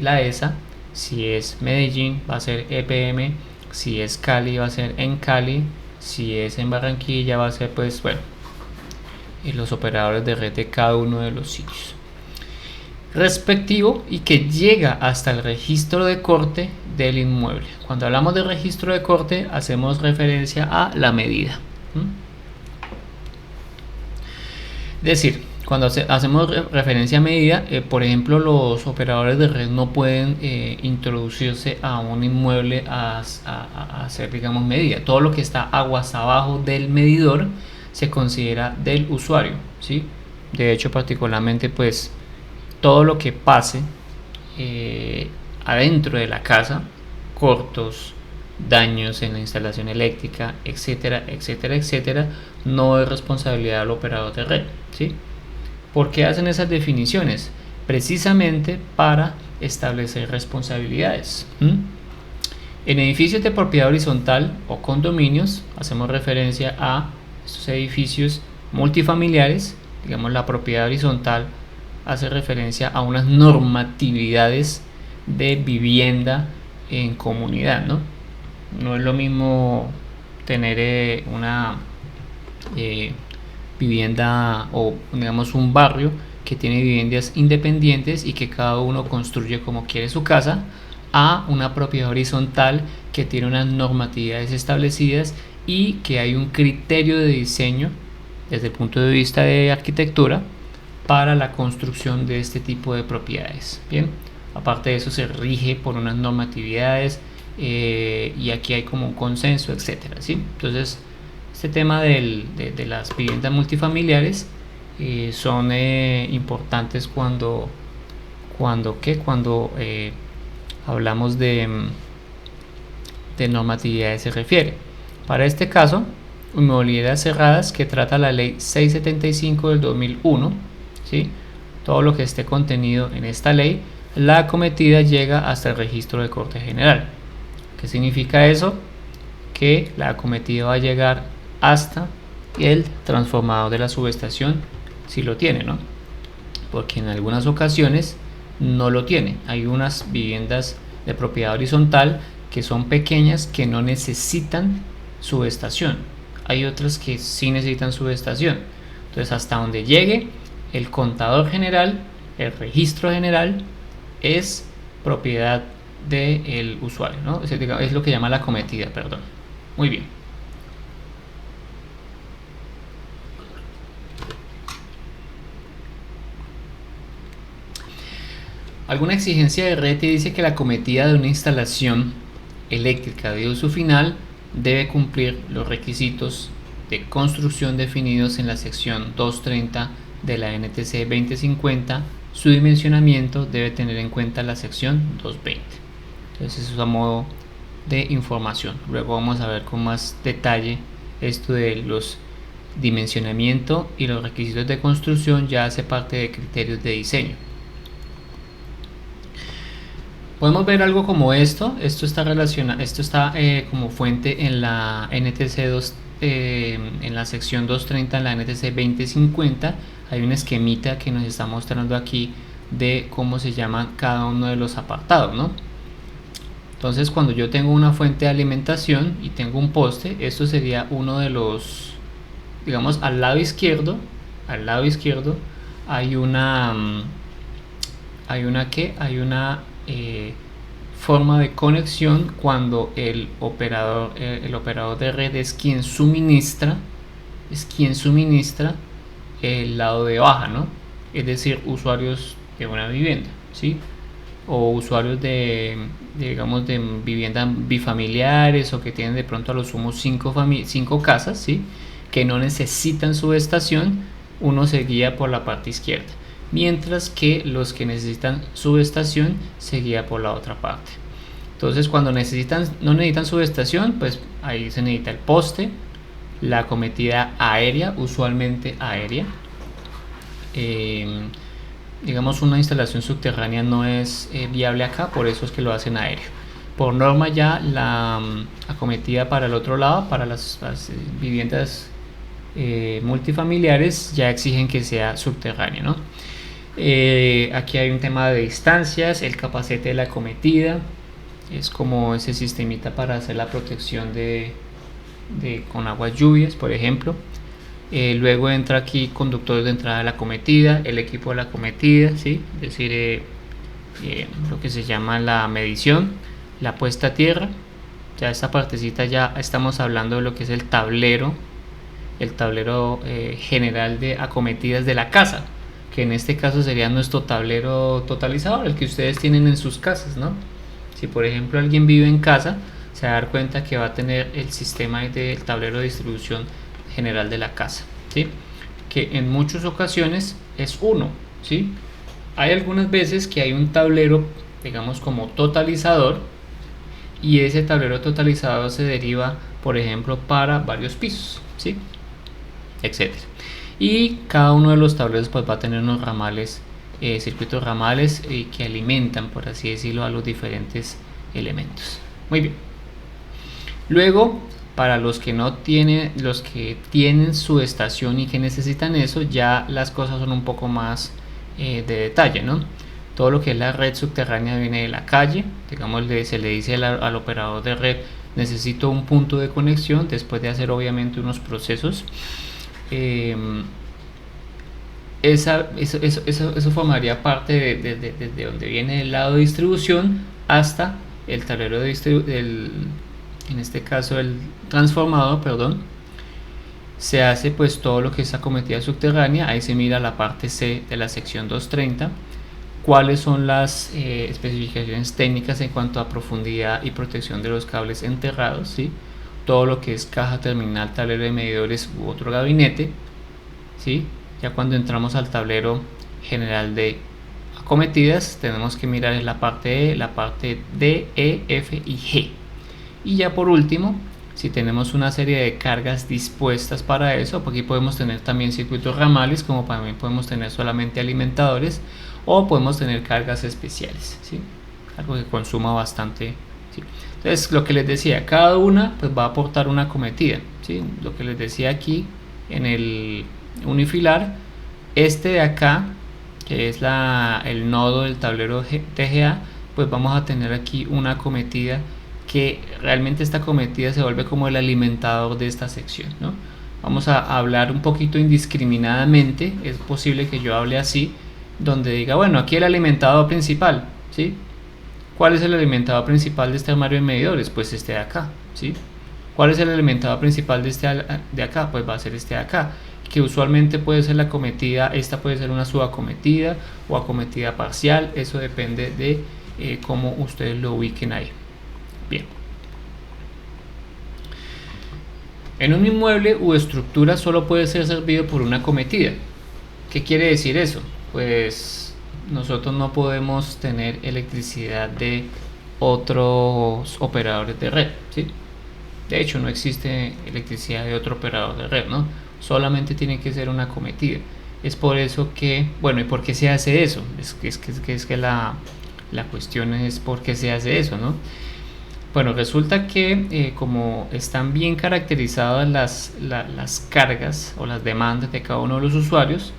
la ESA. Si es Medellín, va a ser EPM. Si es Cali, va a ser en Cali. Si es en Barranquilla, va a ser pues bueno, los operadores de red de cada uno de los sitios respectivo, y que llega hasta el registro de corte del inmueble. Cuando hablamos de registro de corte, hacemos referencia a la medida. Es decir, cuando hacemos referencia a medida, por ejemplo, los operadores de red no pueden introducirse a un inmueble a hacer, digamos, medida. Todo lo que está aguas abajo del medidor se considera del usuario, ¿sí? De hecho, particularmente, pues, todo lo que pase adentro de la casa, cortos, daños en la instalación eléctrica, etcétera, etcétera, etcétera, no es responsabilidad del operador de red, ¿sí? ¿Por qué hacen esas definiciones? Precisamente para establecer responsabilidades. En edificios de propiedad horizontal o condominios hacemos referencia a estos edificios multifamiliares. Digamos, la propiedad horizontal hace referencia a unas normatividades de vivienda en comunidad, ¿no? No es lo mismo tener una vivienda, o digamos un barrio que tiene viviendas independientes y que cada uno construye como quiere su casa, a una propiedad horizontal que tiene unas normatividades establecidas y que hay un criterio de diseño desde el punto de vista de arquitectura para la construcción de este tipo de propiedades. Bien, aparte de eso se rige por unas normatividades y aquí hay como un consenso, etcétera, ¿sí? Entonces este tema de las viviendas multifamiliares son importantes cuando hablamos de normatividades se refiere. Para este caso, inmobiliarias cerradas, que trata la ley 675 del 2001, ¿sí? Todo lo que esté contenido en esta ley, la acometida llega hasta el registro de corte general. ¿Qué significa eso? Que la acometida va a llegar hasta el transformador de la subestación, si lo tiene, ¿no? Porque en algunas ocasiones no lo tiene. Hay unas viviendas de propiedad horizontal que son pequeñas, que no necesitan subestación. Hay otras que sí necesitan subestación. Entonces, hasta donde llegue el contador general, El registro general es propiedad del usuario, ¿no? Es lo que llama la acometida, perdón. Muy bien. Alguna exigencia de red dice que la acometida de una instalación eléctrica de uso final debe cumplir los requisitos de construcción definidos en la sección 230 de la NTC 2050. Su dimensionamiento debe tener en cuenta la sección 220. Entonces eso es a modo de información. Luego vamos a ver con más detalle esto de los dimensionamiento y los requisitos de construcción. Ya hace parte de criterios de diseño. Podemos ver algo como esto está relacionado, esto está como fuente en la NTC 2, en la sección 230 en la NTC 2050. Hay un esquemita que nos está mostrando aquí de cómo se llaman cada uno de los apartados, ¿no? Entonces cuando yo tengo una fuente de alimentación y tengo un poste, esto sería uno de los, digamos, al lado izquierdo hay una forma de conexión cuando el operador de red es quien suministra el lado de baja, ¿no? Es decir, usuarios de una vivienda, ¿sí? O usuarios digamos, de viviendas bifamiliares, o que tienen de pronto a lo sumo 5 casas, ¿sí? Que no necesitan subestación. Uno se guía por la parte izquierda, mientras que los que necesitan subestación se guía por la otra parte. Entonces cuando no necesitan subestación, pues ahí se necesita el poste, la acometida aérea, usualmente aérea. Digamos, una instalación subterránea no es viable acá, por eso es que lo hacen aéreo. Por norma ya la acometida para el otro lado, para las viviendas multifamiliares, ya exigen que sea subterránea, ¿no? Aquí hay un tema de distancias, el capacete de la acometida, es como ese sistemita para hacer la protección con aguas lluvias, por ejemplo. Luego entra aquí conductores de entrada de la acometida, el equipo de la acometida, ¿sí? Es decir, lo que se llama la medición, la puesta a tierra. Ya esta partecita ya estamos hablando de lo que es el tablero general de acometidas de la casa, que en este caso sería nuestro tablero totalizador, el que ustedes tienen en sus casas, ¿no? Si por ejemplo alguien vive en casa, se va a dar cuenta que va a tener el sistema del tablero de distribución general de la casa, ¿sí? Que en muchas ocasiones es uno, ¿sí? Hay algunas veces que hay un tablero, digamos, como totalizador, y ese tablero totalizador se deriva, por ejemplo, para varios pisos, ¿sí? Etcétera. Y cada uno de los tableros pues va a tener unos ramales, circuitos ramales que alimentan, por así decirlo, a los diferentes elementos. Muy bien. Luego, para los que tienen su estación y que necesitan eso, ya las cosas son un poco más de detalle, ¿no? Todo lo que es la red subterránea viene de la calle. Digamos, se le dice al operador de red: necesito un punto de conexión, después de hacer obviamente unos procesos. Eso formaría parte de donde viene el lado de distribución hasta el tablero de en este caso el transformador, perdón. Se hace pues todo lo que es acometida subterránea. Ahí se mira la parte C de la sección 230, cuáles son las especificaciones técnicas en cuanto a profundidad y protección de los cables enterrados, ¿sí? Todo lo que es caja terminal, tablero de medidores u otro gabinete, ¿sí? Ya cuando entramos al tablero general de acometidas, tenemos que mirar en la parte E, la parte D, E, F y G. Y ya por último, si tenemos una serie de cargas dispuestas para eso, porque aquí podemos tener también circuitos ramales, como también podemos tener solamente alimentadores, o podemos tener cargas especiales, ¿sí? Algo que consuma bastante, ¿sí? Entonces, lo que les decía, cada una pues va a aportar una acometida, ¿sí? Lo que les decía aquí en el unifilar, este de acá, que es el nodo del tablero TGA, pues vamos a tener aquí una acometida, que realmente esta acometida se vuelve como el alimentador de esta sección, ¿no? Vamos a hablar un poquito indiscriminadamente, es posible que yo hable así, donde diga, bueno, aquí el alimentador principal, ¿sí? ¿Cuál es el alimentador principal de este armario de medidores? Pues este de acá, ¿sí? ¿Cuál es el alimentador principal de este de acá? Pues va a ser este de acá, que usualmente puede ser la acometida, esta puede ser una subacometida o acometida parcial, eso depende de cómo ustedes lo ubiquen ahí. Bien. En un inmueble u estructura solo puede ser servido por una acometida. ¿Qué quiere decir eso? Pues nosotros no podemos tener electricidad de otros operadores de red, ¿sí? De hecho, no existe electricidad de otro operador de red, ¿no? Solamente tiene que ser una acometida. Es por eso que, bueno, ¿y por qué se hace eso? Es que la cuestión es por qué se hace eso, ¿no? Bueno, resulta que como están bien caracterizadas las cargas o las demandas de cada uno de los usuarios,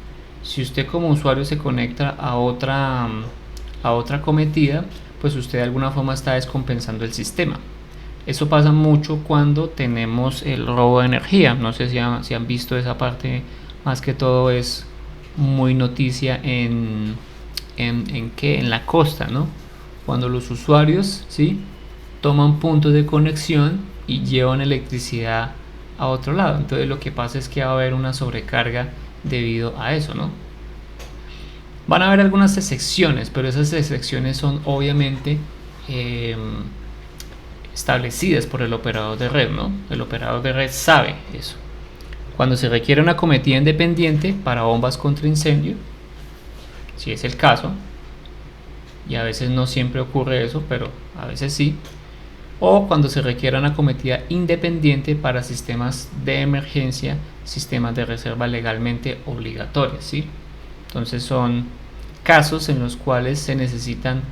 si usted como usuario se conecta a otra acometida, pues usted de alguna forma está descompensando el sistema. Eso pasa mucho cuando tenemos el robo de energía. No sé si han visto esa parte, más que todo es muy noticia en la costa, ¿no? Cuando los usuarios, ¿sí?, toman puntos de conexión y llevan electricidad a otro lado. Entonces lo que pasa es que va a haber una sobrecarga debido a eso, ¿no? Van a haber algunas excepciones, pero esas excepciones son obviamente establecidas por el operador de red, ¿no? El operador de red sabe eso. Cuando se requiere una acometida independiente para bombas contra incendio, si es el caso, y a veces no siempre ocurre eso, pero a veces sí, o cuando se requiera una acometida independiente para sistemas de emergencia, sistemas de reserva legalmente obligatorios, ¿sí? Entonces son casos en los cuales se necesitan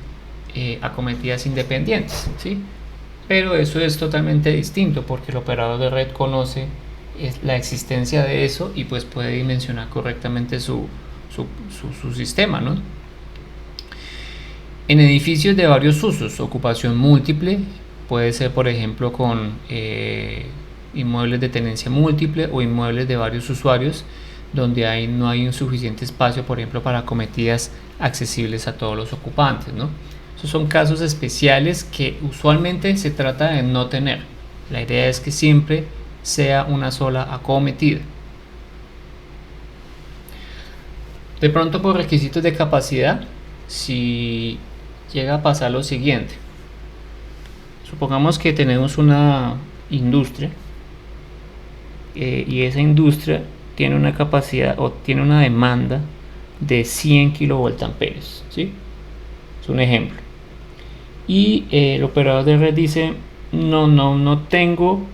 acometidas independientes, ¿sí? Pero eso es totalmente distinto porque el operador de red conoce la existencia de eso y pues puede dimensionar correctamente su sistema, ¿no? En edificios de varios usos, ocupación múltiple, puede ser por ejemplo con inmuebles de tenencia múltiple o inmuebles de varios usuarios donde no hay un suficiente espacio, por ejemplo, para acometidas accesibles a todos los ocupantes, ¿no? Esos son casos especiales que usualmente se trata de no tener. La idea es que siempre sea una sola acometida. De pronto, por requisitos de capacidad, si llega a pasar lo siguiente: supongamos que tenemos una industria y esa industria tiene una capacidad o tiene una demanda de 100 kilovoltamperios, ¿sí? Es un ejemplo. Y el operador de red dice, no tengo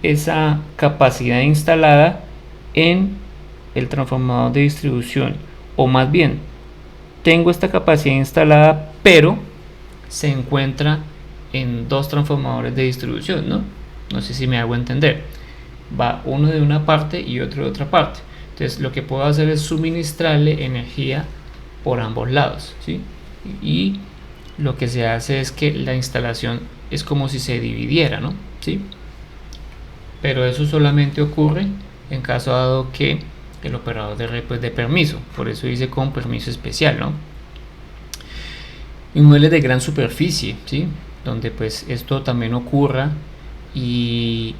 esa capacidad instalada en el transformador de distribución, o más bien, tengo esta capacidad instalada, pero se encuentra en dos transformadores de distribución, ¿no? No sé si me hago entender. Va uno de una parte y otro de otra parte. Entonces lo que puedo hacer es suministrarle energía por ambos lados, ¿sí? Y lo que se hace es que la instalación es como si se dividiera, ¿no? ¿Sí? Pero eso solamente ocurre en caso dado que el operador de red pues dé permiso. Por eso dice con permiso especial, ¿no? Inmuebles de gran superficie, ¿sí?, donde pues esto también ocurra y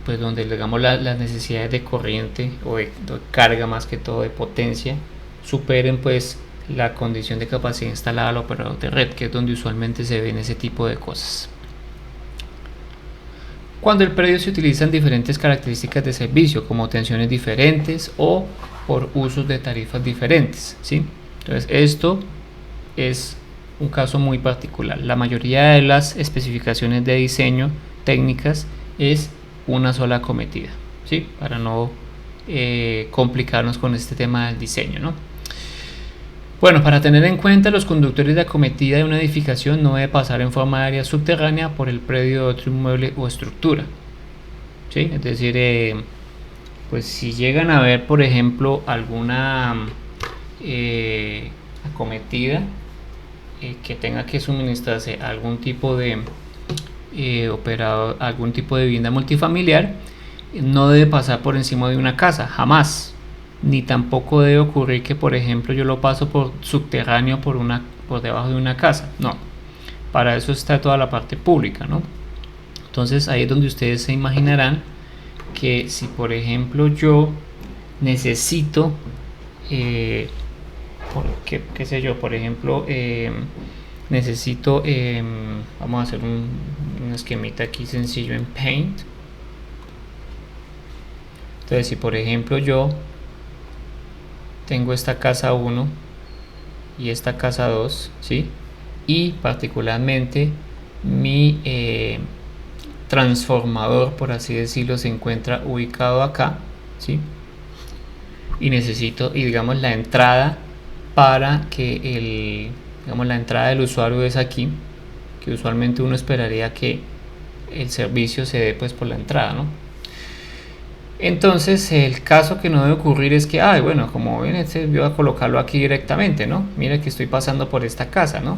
pues donde digamos las necesidades de corriente o de carga, más que todo de potencia, superen pues la condición de capacidad instalada al operador de red, que es donde usualmente se ven ese tipo de cosas. Cuando el predio se utilizan diferentes características de servicio, como tensiones diferentes o por usos de tarifas diferentes, ¿sí? Entonces esto es un caso muy particular. La mayoría de las especificaciones de diseño técnicas es una sola acometida, ¿sí?, para no complicarnos con este tema del diseño, ¿no? Bueno, para tener en cuenta, los conductores de acometida de una edificación no debe pasar en forma de área subterránea por el predio de otro inmueble o estructura, ¿sí? Es decir, pues si llegan a ver, por ejemplo, alguna acometida que tenga que suministrarse algún tipo de operador, algún tipo de vivienda multifamiliar, no debe pasar por encima de una casa, jamás, ni tampoco debe ocurrir que, por ejemplo, yo lo paso por subterráneo por debajo de una casa. No, para eso está toda la parte pública, ¿no? Entonces ahí es donde ustedes se imaginarán que si, por ejemplo, yo necesito qué sé yo, por ejemplo, necesito vamos a hacer un esquemita aquí sencillo en Paint. Entonces, si por ejemplo yo tengo esta casa 1 y esta casa 2, ¿sí? Y particularmente mi transformador, por así decirlo, se encuentra ubicado acá, ¿sí? Y necesito, y digamos la entrada para que digamos la entrada del usuario es aquí, que usualmente uno esperaría que el servicio se dé pues por la entrada, ¿no? Entonces el caso que no debe ocurrir es que, bueno, como ven, voy a colocarlo aquí directamente, ¿no? Mira que estoy pasando por esta casa, ¿no?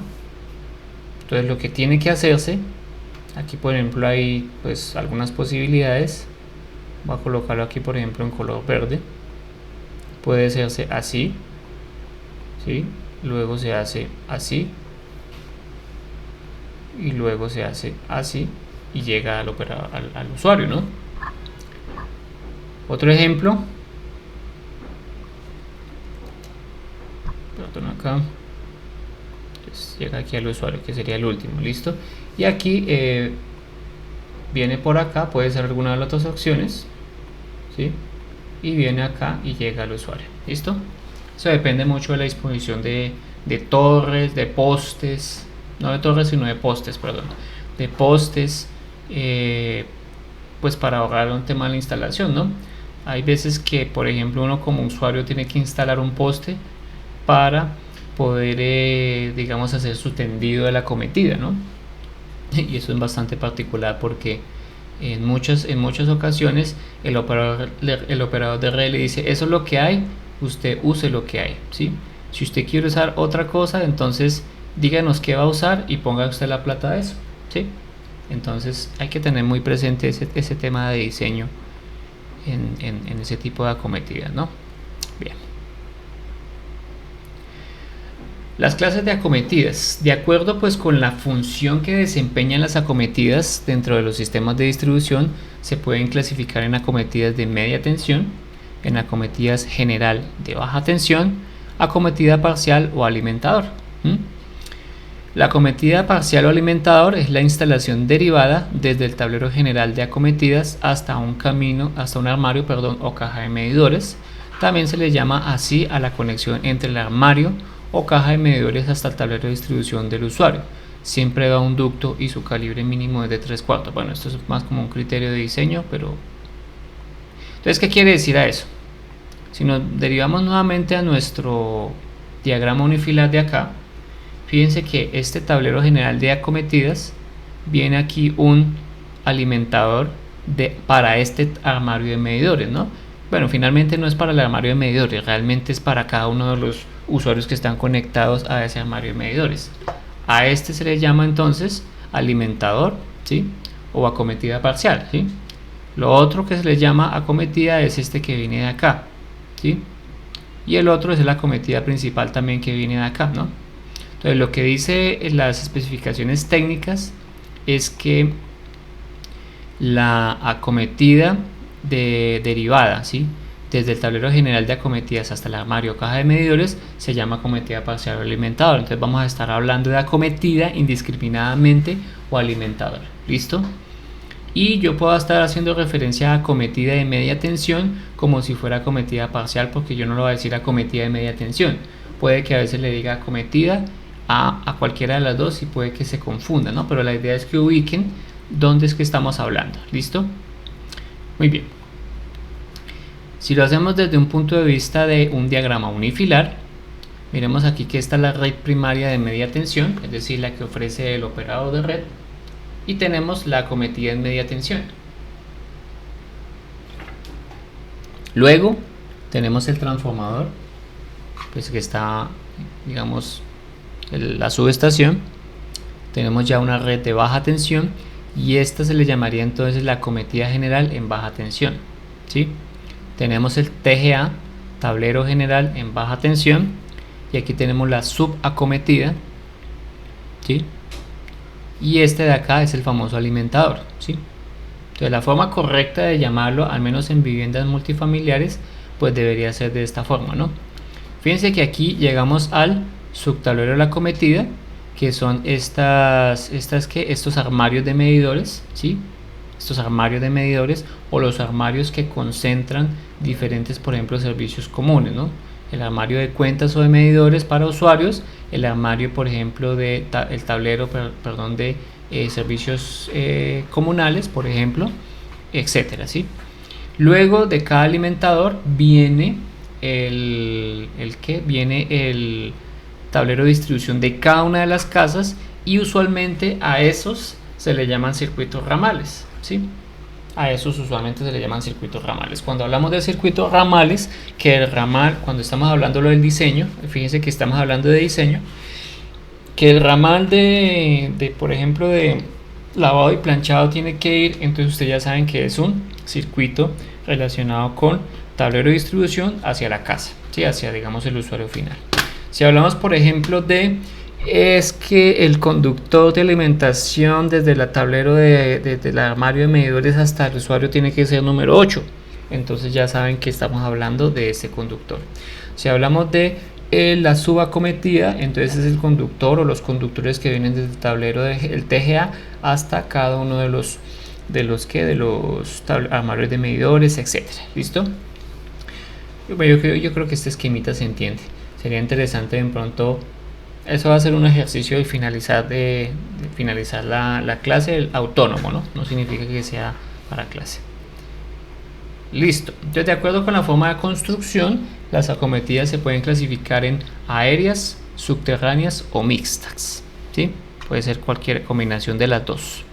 Entonces lo que tiene que hacerse, aquí por ejemplo hay pues algunas posibilidades. Voy a colocarlo aquí por ejemplo en color verde. Puede hacerse así, ¿sí? Luego se hace así y luego se hace así y llega al usuario, ¿no? Otro ejemplo, perdón, acá pues llega aquí al usuario, que sería el último, listo. Y aquí viene por acá, puede ser alguna de las otras opciones, ¿sí? Y viene acá y llega al usuario, listo. Eso depende mucho de la disposición de torres, de postes, no de torres sino de postes, perdón, de postes, pues para ahorrar un tema de la instalación, ¿no? Hay veces que, por ejemplo, uno como usuario tiene que instalar un poste para poder, digamos, hacer su tendido de la acometida, ¿no? Y eso es bastante particular porque en muchas ocasiones el operador de red le dice, eso es lo que hay, usted use lo que hay, ¿sí? Si usted quiere usar otra cosa, entonces díganos qué va a usar y ponga usted la plata de eso, ¿sí? Entonces hay que tener muy presente ese tema de diseño en ese tipo de acometidas, ¿no? Bien. Las clases de acometidas, de acuerdo pues con la función que desempeñan las acometidas dentro de los sistemas de distribución, se pueden clasificar en acometidas de media tensión, en acometidas general de baja tensión, acometida parcial o alimentador. La acometida parcial o alimentador es la instalación derivada desde el tablero general de acometidas hasta un armario, o caja de medidores. También se le llama así a la conexión entre el armario o caja de medidores hasta el tablero de distribución del usuario. Siempre va un ducto y su calibre mínimo es de 3/4. Bueno, esto es más como un criterio de diseño, pero... Entonces, ¿qué quiere decir a eso? Si nos derivamos nuevamente a nuestro diagrama unifilar de acá, fíjense que este tablero general de acometidas viene aquí un alimentador para este armario de medidores, ¿no? Bueno, finalmente no es para el armario de medidores, realmente es para cada uno de los usuarios que están conectados a ese armario de medidores. A este se le llama entonces alimentador, ¿sí? O acometida parcial, ¿sí? Lo otro que se le llama acometida es este que viene de acá, ¿sí? Y el otro es la acometida principal también que viene de acá, ¿no? Entonces lo que dice en las especificaciones técnicas es que la acometida derivada, ¿sí? Desde el tablero general de acometidas hasta el armario o caja de medidores se llama acometida parcial o alimentador. Entonces vamos a estar hablando de acometida indiscriminadamente o alimentador, ¿listo? Y yo puedo estar haciendo referencia a acometida de media tensión como si fuera acometida parcial, porque yo no lo voy a decir acometida de media tensión. Puede que a veces le diga acometida a cualquiera de las dos y puede que se confunda, ¿no? Pero la idea es que ubiquen dónde es que estamos hablando, ¿listo? Muy bien. Si lo hacemos desde un punto de vista de un diagrama unifilar, miremos aquí que esta es la red primaria de media tensión, es decir, la que ofrece el operador de red, y tenemos la acometida en media tensión. Luego tenemos el transformador, pues que está, digamos, la subestación. Tenemos ya una red de baja tensión y esta se le llamaría entonces la acometida general en baja tensión, ¿sí? Tenemos el TGA, tablero general en baja tensión, y aquí tenemos la subacometida, ¿sí? Y este de acá es el famoso alimentador, ¿sí? Entonces la forma correcta de llamarlo, al menos en viviendas multifamiliares, pues debería ser de esta forma, ¿no? Fíjense que aquí llegamos al subtablero de la acometida, que son estos armarios de medidores, ¿sí? Estos armarios de medidores, o los armarios que concentran diferentes, por ejemplo, servicios comunes, ¿no? El armario de cuentas o de medidores para usuarios, el armario, por ejemplo, el tablero, perdón, de servicios comunales, por ejemplo, etcétera, ¿sí? Luego de cada alimentador viene viene el tablero de distribución de cada una de las casas, y usualmente a esos se le llaman circuitos ramales, ¿sí? A esos usualmente se le llaman circuitos ramales. Cuando hablamos de circuitos ramales, que el ramal, cuando estamos hablando del diseño, fíjense que estamos hablando de diseño, que el ramal por ejemplo, de lavado y planchado tiene que ir, entonces ustedes ya saben que es un circuito relacionado con tablero de distribución hacia la casa, ¿sí? Hacia, digamos, el usuario final. Si hablamos, por ejemplo, es que el conductor de alimentación desde el tablero del armario de medidores hasta el usuario tiene que ser número 8, entonces ya saben que estamos hablando de ese conductor. Si hablamos de la subacometida, entonces es el conductor o los conductores que vienen desde el tablero del TGA hasta cada uno de los armarios de medidores, etcétera. ¿Listo? Yo creo que este esquemita se entiende. Sería interesante de pronto, eso va a ser un ejercicio de finalizar la clase autónomo, ¿no? No significa que sea para clase. Listo. Entonces, de acuerdo con la forma de construcción, las acometidas se pueden clasificar en aéreas, subterráneas o mixtas, ¿sí? Puede ser cualquier combinación de las dos.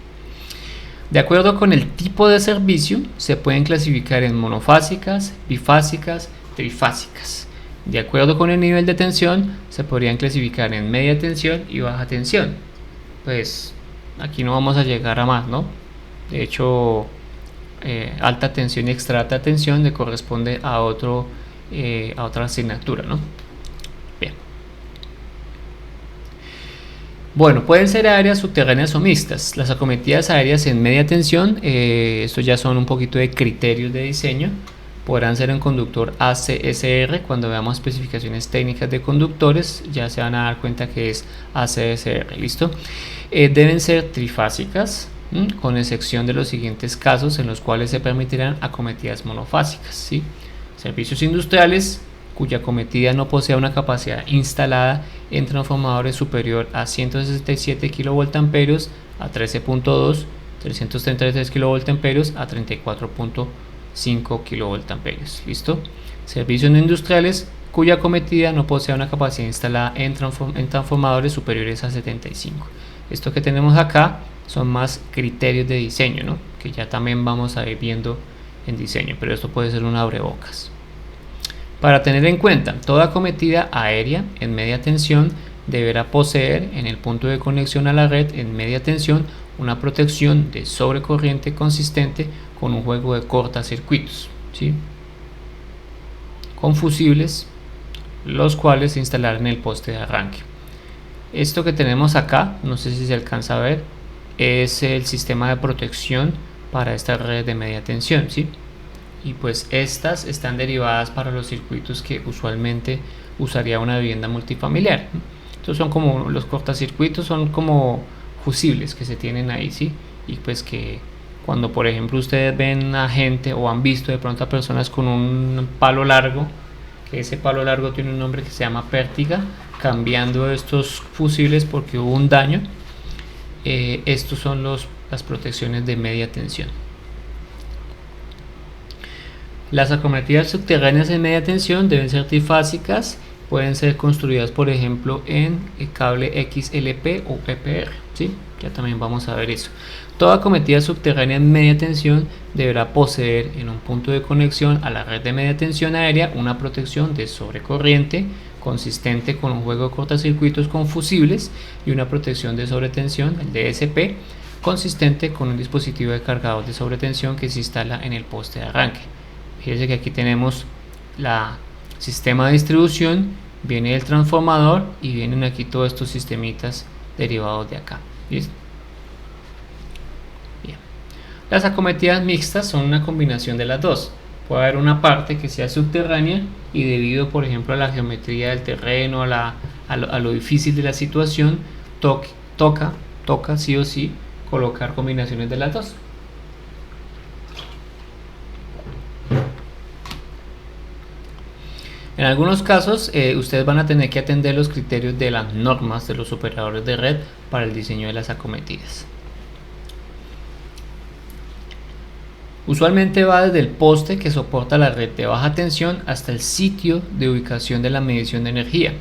De acuerdo con el tipo de servicio, se pueden clasificar en monofásicas, bifásicas, trifásicas. De acuerdo con el nivel de tensión, se podrían clasificar en media tensión y baja tensión. Pues aquí no vamos a llegar a más, ¿no? De hecho, alta tensión y extra alta tensión le corresponde a otra asignatura, ¿no? Bien. Bueno, pueden ser aéreas, subterráneas o mixtas. Las acometidas aéreas en media tensión, estos ya son un poquito de criterios de diseño. Podrán ser en conductor ACSR. Cuando veamos especificaciones técnicas de conductores, ya se van a dar cuenta que es ACSR. ¿Listo? Deben ser trifásicas, con excepción de los siguientes casos en los cuales se permitirán acometidas monofásicas, ¿sí? Servicios industriales cuya acometida no posea una capacidad instalada en transformadores superior a 167 kVA a 13.2, 333 kVA a 34.5 kVA. ¿Listo? Servicios no industriales cuya acometida no posea una capacidad instalada en transformadores superiores a 75. Esto que tenemos acá son más criterios de diseño, ¿no? Que ya también vamos a ir viendo en diseño, pero esto puede ser un abrebocas. Para tener en cuenta, toda acometida aérea en media tensión deberá poseer en el punto de conexión a la red en media tensión una protección de sobrecorriente consistente con un juego de cortacircuitos, ¿sí? Con fusibles, los cuales se instalarán en el poste de arranque. Esto que tenemos acá, no sé si se alcanza a ver, es el sistema de protección para esta red de media tensión, ¿sí? Y pues estas están derivadas para los circuitos que usualmente usaría una vivienda multifamiliar. Estos son como los cortacircuitos, son como fusibles que se tienen ahí, ¿sí? Y pues que cuando, por ejemplo, ustedes ven a gente o han visto de pronto a personas con un palo largo, que ese palo largo tiene un nombre que se llama pértiga, cambiando estos fusibles porque hubo un daño. Estos son las protecciones de media tensión. Las acometidas subterráneas en media tensión deben ser trifásicas, pueden ser construidas, por ejemplo, en el cable XLP o PPR, ¿sí? Ya también vamos a ver eso. Toda acometida subterránea en media tensión deberá poseer en un punto de conexión a la red de media tensión aérea una protección de sobrecorriente consistente con un juego de cortacircuitos con fusibles y una protección de sobretensión, el DSP, consistente con un dispositivo de cargador de sobretensión que se instala en el poste de arranque. Fíjense que aquí tenemos Sistema de distribución, viene el transformador y vienen aquí todos estos sistemitas derivados de acá. ¿Listo? Bien. Las acometidas mixtas son una combinación de las dos. Puede haber una parte que sea subterránea y debido, por ejemplo, a la geometría del terreno, a lo difícil de la situación, toca sí o sí colocar combinaciones de las dos. En algunos casos, ustedes van a tener que atender los criterios de las normas de los operadores de red para el diseño de las acometidas. Usualmente va desde el poste que soporta la red de baja tensión hasta el sitio de ubicación de la medición de energía.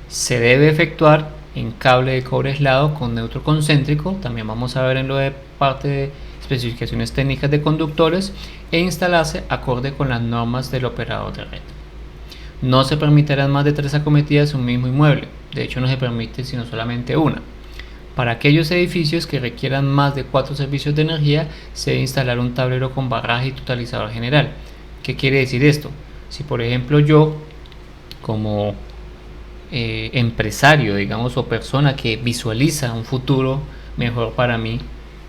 Se debe efectuar en cable de cobre aislado con neutro concéntrico, también vamos a ver en lo de parte de especificaciones técnicas de conductores, e instalarse acorde con las normas del operador de red. No se permitirán más de 3 acometidas en un mismo inmueble, de hecho no se permite sino solamente una. Para aquellos edificios que requieran más de 4 servicios de energía, se debe instalar un tablero con barraje y totalizador general. ¿Qué quiere decir esto? Si por ejemplo yo, como empresario, digamos, o persona que visualiza un futuro mejor para mí,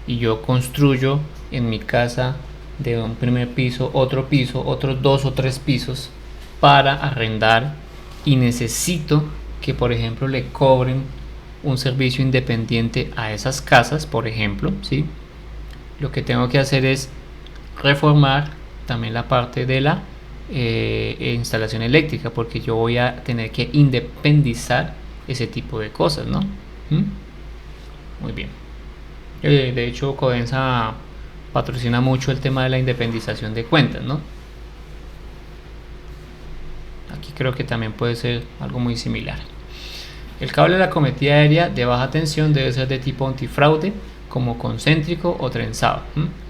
y yo construyo en mi casa de un primer piso, otros 2 o 3 pisos para arrendar, y necesito que por ejemplo le cobren un servicio independiente a esas casas, por ejemplo, ¿sí? Lo que tengo que hacer es reformar también la parte de la instalación eléctrica, porque yo voy a tener que independizar ese tipo de cosas, ¿no? Muy bien. De hecho, Codensa patrocina mucho el tema de la independización de cuentas, ¿no? Aquí creo que también puede ser algo muy similar. El cable de la acometida aérea de baja tensión debe ser de tipo antifraude, como concéntrico o trenzado.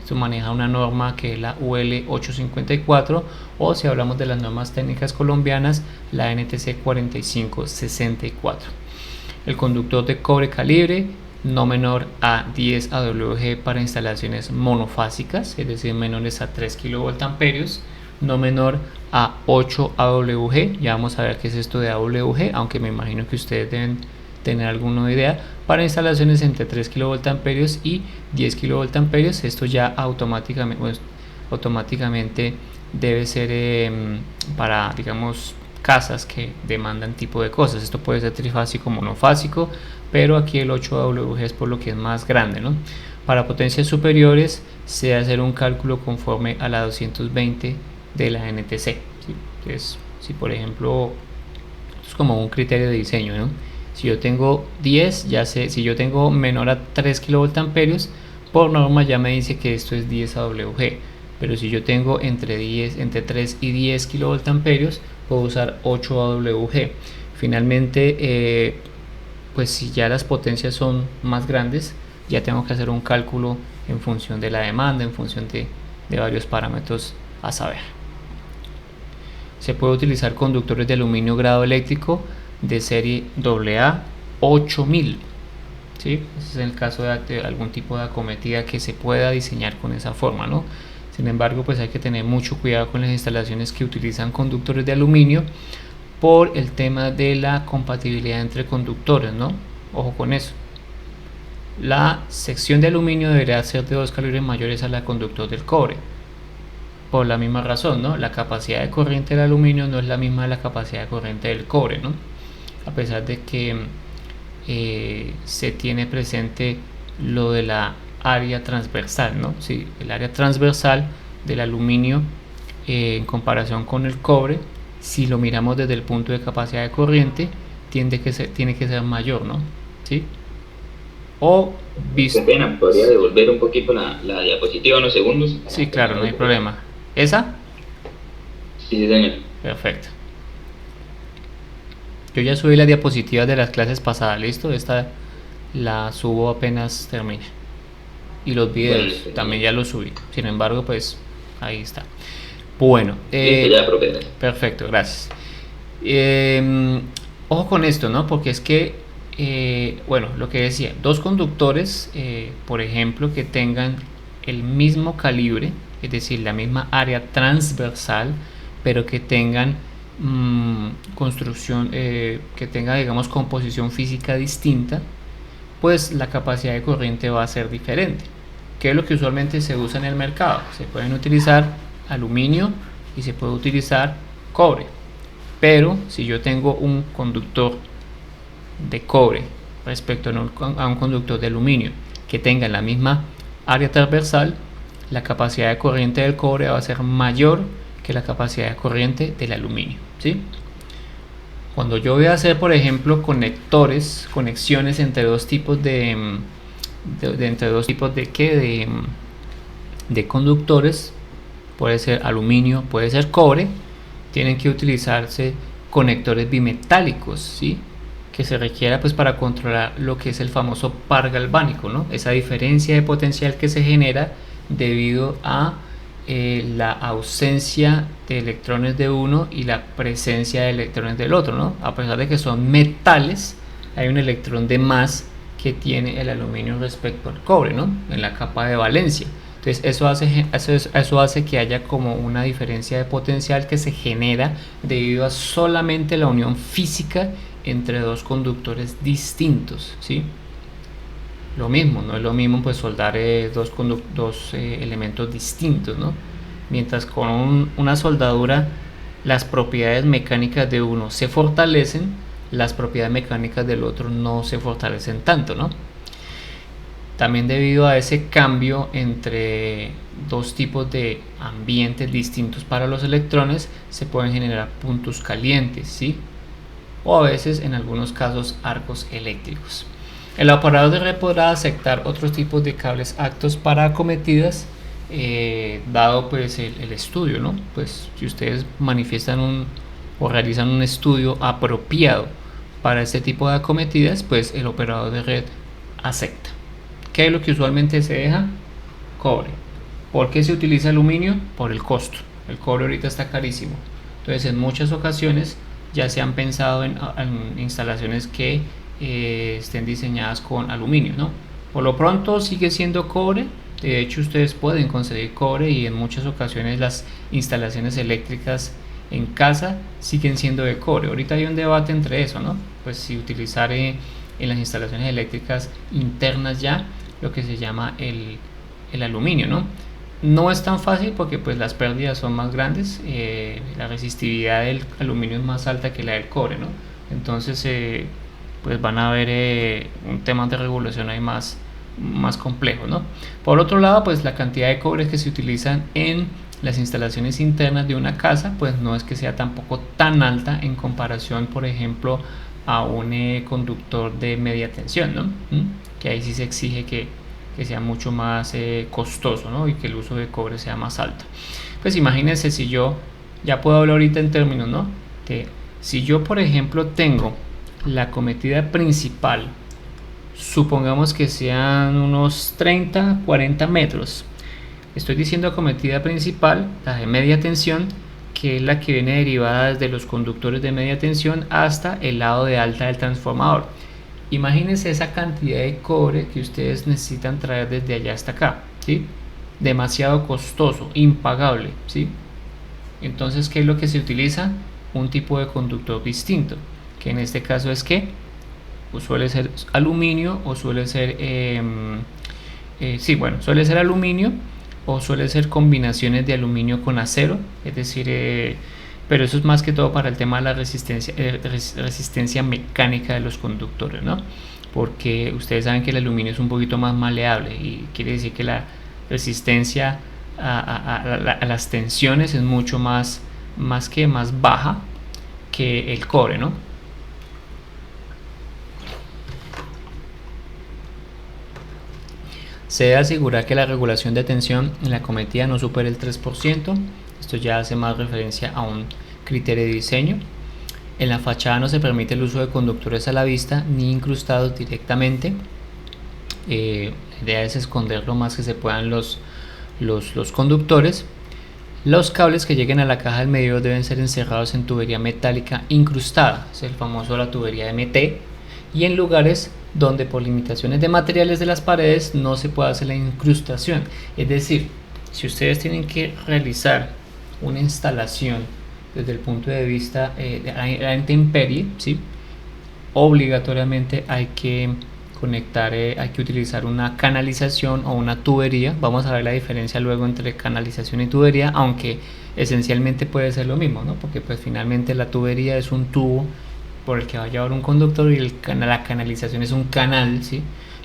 Esto maneja una norma que es la UL 854, o si hablamos de las normas técnicas colombianas, la NTC 4564. El conductor de cobre calibre no menor a 10 AWG para instalaciones monofásicas, es decir, menores a 3 kVA, no menor a 8 AWG. Ya vamos a ver qué es esto de AWG, aunque me imagino que ustedes deben tener alguna idea. Para instalaciones entre 3 kVA y 10 kVA, esto ya automáticamente debe ser para, digamos, casas que demandan tipo de cosas. Esto puede ser trifásico o monofásico, pero aquí el 8 AWG es por lo que es más grande, ¿no? Para potencias superiores se debe hacer un cálculo conforme a la 220 de la NTC, ¿sí? Entonces, si por ejemplo, esto es como un criterio de diseño, ¿no? Si yo tengo 10, ya sé, si yo tengo menor a 3 kVA, por norma ya me dice que esto es 10 AWG, pero si yo tengo entre 3 y 10 kVA, puedo usar 8 AWG. Finalmente, pues si ya las potencias son más grandes, ya tengo que hacer un cálculo en función de la demanda, en función de varios parámetros a saber. Se puede utilizar conductores de aluminio grado eléctrico de serie AA 8000, ¿sí? Ese es el caso de algún tipo de acometida que se pueda diseñar con esa forma, ¿no? Sin embargo, pues hay que tener mucho cuidado con las instalaciones que utilizan conductores de aluminio por el tema de la compatibilidad entre conductores, ¿no? Ojo con eso. La sección de aluminio debería ser de 2 calibres mayores a la conductor del cobre, por la misma razón, ¿no? La capacidad de corriente del aluminio no es la misma de la capacidad de corriente del cobre, ¿no? A pesar de que se tiene presente lo de la área transversal, ¿no? Sí, el área transversal del aluminio en comparación con el cobre, si lo miramos desde el punto de capacidad de corriente, tiene que ser mayor, ¿no? ¿Sí? O visto. Qué pena, ¿podría devolver un poquito la diapositiva unos segundos? Sí, claro, no hay problema. ¿Esa? Sí, señor. Perfecto. Yo ya subí las diapositivas de las clases pasadas, ¿listo? Esta la subo apenas termine. Y los videos también ya los subí. Sin embargo, pues ahí está. Bueno. Ya, profe. Perfecto, gracias. Ojo con esto, ¿no? Porque es que, bueno, lo que decía, dos conductores, por ejemplo, que tengan el mismo calibre, es decir, la misma área transversal, pero que tengan construcción, que tenga, digamos, composición física distinta, pues la capacidad de corriente va a ser diferente. ¿Qué es lo que usualmente se usa en el mercado? Se pueden utilizar aluminio y se puede utilizar cobre. Pero si yo tengo un conductor de cobre respecto a un conductor de aluminio que tenga la misma área transversal, la capacidad de corriente del cobre va a ser mayor que la capacidad de corriente del aluminio, ¿sí? Cuando yo voy a hacer, por ejemplo, conexiones entre dos tipos de conductores, puede ser aluminio, puede ser cobre, tienen que utilizarse conectores bimetálicos, ¿sí? Que se requiera pues para controlar lo que es el famoso par galvánico, ¿no? Esa diferencia de potencial que se genera debido a la ausencia de electrones de uno y la presencia de electrones del otro, ¿no? A pesar de que son metales, hay un electrón de más que tiene el aluminio respecto al cobre, ¿no? En la capa de valencia. Entonces eso hace que haya como una diferencia de potencial que se genera debido a solamente la unión física entre dos conductores distintos, ¿sí? Lo mismo, no es lo mismo pues soldar dos elementos distintos, ¿no? Mientras con una soldadura las propiedades mecánicas de uno se fortalecen, las propiedades mecánicas del otro no se fortalecen tanto, ¿no? También debido a ese cambio entre dos tipos de ambientes distintos para los electrones, se pueden generar puntos calientes, ¿sí? O a veces, en algunos casos, arcos eléctricos. El operador de red podrá aceptar otros tipos de cables aptos para acometidas, dado pues el estudio, ¿no? Pues si ustedes manifiestan o realizan un estudio apropiado para este tipo de acometidas, pues el operador de red acepta. ¿Qué es lo que usualmente se deja? Cobre. ¿Por qué se utiliza aluminio? Por el costo. El cobre ahorita está carísimo. Entonces, en muchas ocasiones ya se han pensado en instalaciones que estén diseñadas con aluminio, ¿no? Por lo pronto sigue siendo cobre. De hecho, ustedes pueden conseguir cobre y en muchas ocasiones las instalaciones eléctricas en casa siguen siendo de cobre. Ahorita hay un debate entre eso, ¿no? Pues si utilizar en las instalaciones eléctricas internas ya lo que se llama el aluminio, ¿no? No es tan fácil porque pues las pérdidas son más grandes, la resistividad del aluminio es más alta que la del cobre, ¿no? Entonces pues van a haber un tema de regulación ahí más complejo, ¿no? Por otro lado, pues la cantidad de cobre que se utilizan en las instalaciones internas de una casa pues no es que sea tampoco tan alta en comparación, por ejemplo, a un conductor de media tensión, ¿no? Que ahí sí se exige que sea mucho más costoso, ¿no? Y que el uso de cobre sea más alto. Pues imagínense, si yo ya puedo hablar ahorita en términos, ¿no? Que si yo, por ejemplo, tengo la acometida principal, supongamos que sean unos 30, 40 metros. Estoy diciendo acometida principal, la de media tensión, que es la que viene derivada desde los conductores de media tensión hasta el lado de alta del transformador. Imagínense esa cantidad de cobre que ustedes necesitan traer desde allá hasta acá, ¿sí? Demasiado costoso, impagable, ¿sí? Entonces, ¿qué es lo que se utiliza? Un tipo de conductor distinto, que en este caso es que pues suele ser aluminio o suele ser, suele ser aluminio o suele ser combinaciones de aluminio con acero, es decir, pero eso es más que todo para el tema de la resistencia mecánica de los conductores, ¿no? Porque ustedes saben que el aluminio es un poquito más maleable y quiere decir que la resistencia a las tensiones es mucho más baja que el cobre, ¿no? Se debe asegurar que la regulación de tensión en la acometida no supere el 3%. Esto ya hace más referencia a un criterio de diseño. En la fachada no se permite el uso de conductores a la vista ni incrustados directamente. La idea es esconder lo más que se puedan los conductores. Los cables que lleguen a la caja del medidor deben ser encerrados en tubería metálica incrustada, es el famoso la tubería MT, y en lugares donde por limitaciones de materiales de las paredes no se puede hacer la incrustación. Es decir, si ustedes tienen que realizar una instalación desde el punto de vista de la intemperie, ¿sí? Obligatoriamente hay que conectar, hay que utilizar una canalización o una tubería. Vamos a ver la diferencia luego entre canalización y tubería, aunque esencialmente puede ser lo mismo, ¿no? Porque pues finalmente la tubería es un tubo por el que va a llevar un conductor y la canalización es un canal, ¿sí?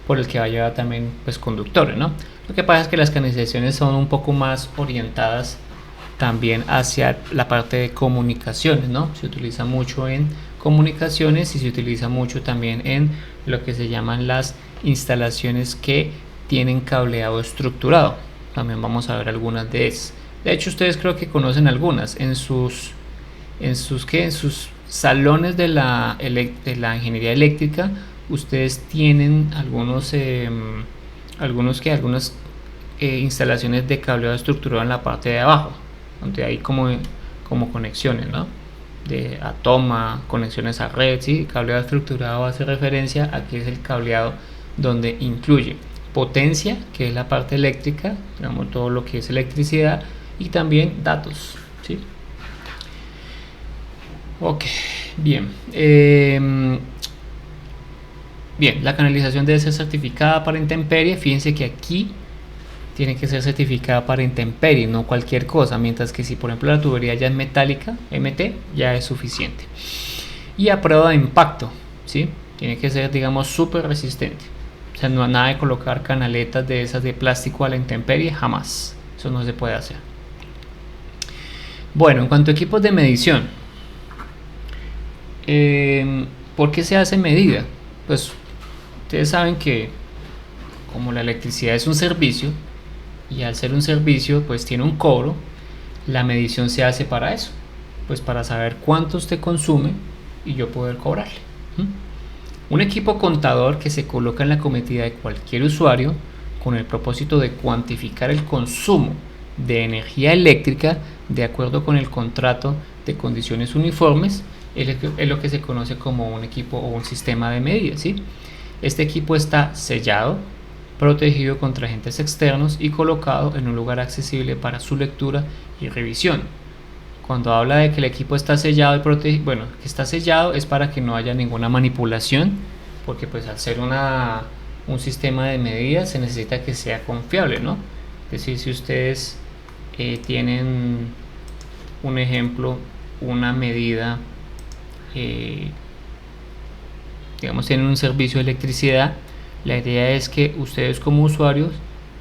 Por el que va a llevar también pues conductores, ¿no? Lo que pasa es que las canalizaciones son un poco más orientadas también hacia la parte de comunicaciones, ¿no? Se utiliza mucho en comunicaciones y se utiliza mucho también en lo que se llaman las instalaciones que tienen cableado estructurado. También vamos a ver algunas de esas. De hecho, ustedes creo que conocen algunas en sus salones de la ingeniería eléctrica. Ustedes tienen algunas instalaciones de cableado estructurado en la parte de abajo, donde hay como conexiones, ¿no? A toma, conexiones a red, ¿sí? Cableado estructurado hace referencia a que es el cableado donde incluye potencia, que es la parte eléctrica, digamos todo lo que es electricidad, y también datos, ¿sí? Ok, bien. Bien, la canalización debe ser certificada para intemperie. Fíjense que aquí tiene que ser certificada para intemperie, no cualquier cosa, mientras que si por ejemplo la tubería ya es metálica, MT, ya es suficiente. Y a prueba de impacto, ¿sí? Tiene que ser, digamos, súper resistente. O sea, no nada de colocar canaletas de esas de plástico a la intemperie, jamás. Eso no se puede hacer. Bueno, en cuanto a equipos de medición, ¿por qué se hace medida? Pues ustedes saben que como la electricidad es un servicio, y al ser un servicio pues tiene un cobro, la medición se hace para eso, pues para saber cuánto usted consume y yo poder cobrarle. Un equipo contador que se coloca en la cometida de cualquier usuario con el propósito de cuantificar el consumo de energía eléctrica de acuerdo con el contrato de condiciones uniformes es lo que se conoce como un equipo o un sistema de medida, ¿sí? Este equipo está sellado, protegido contra agentes externos y colocado en un lugar accesible para su lectura y revisión. Cuando habla de que el equipo está sellado y protegido, bueno, que está sellado es para que no haya ninguna manipulación, porque pues al ser un sistema de medidas se necesita que sea confiable, ¿no? Es decir, si ustedes tienen un ejemplo, una medida, digamos tienen un servicio de electricidad, la idea es que ustedes como usuarios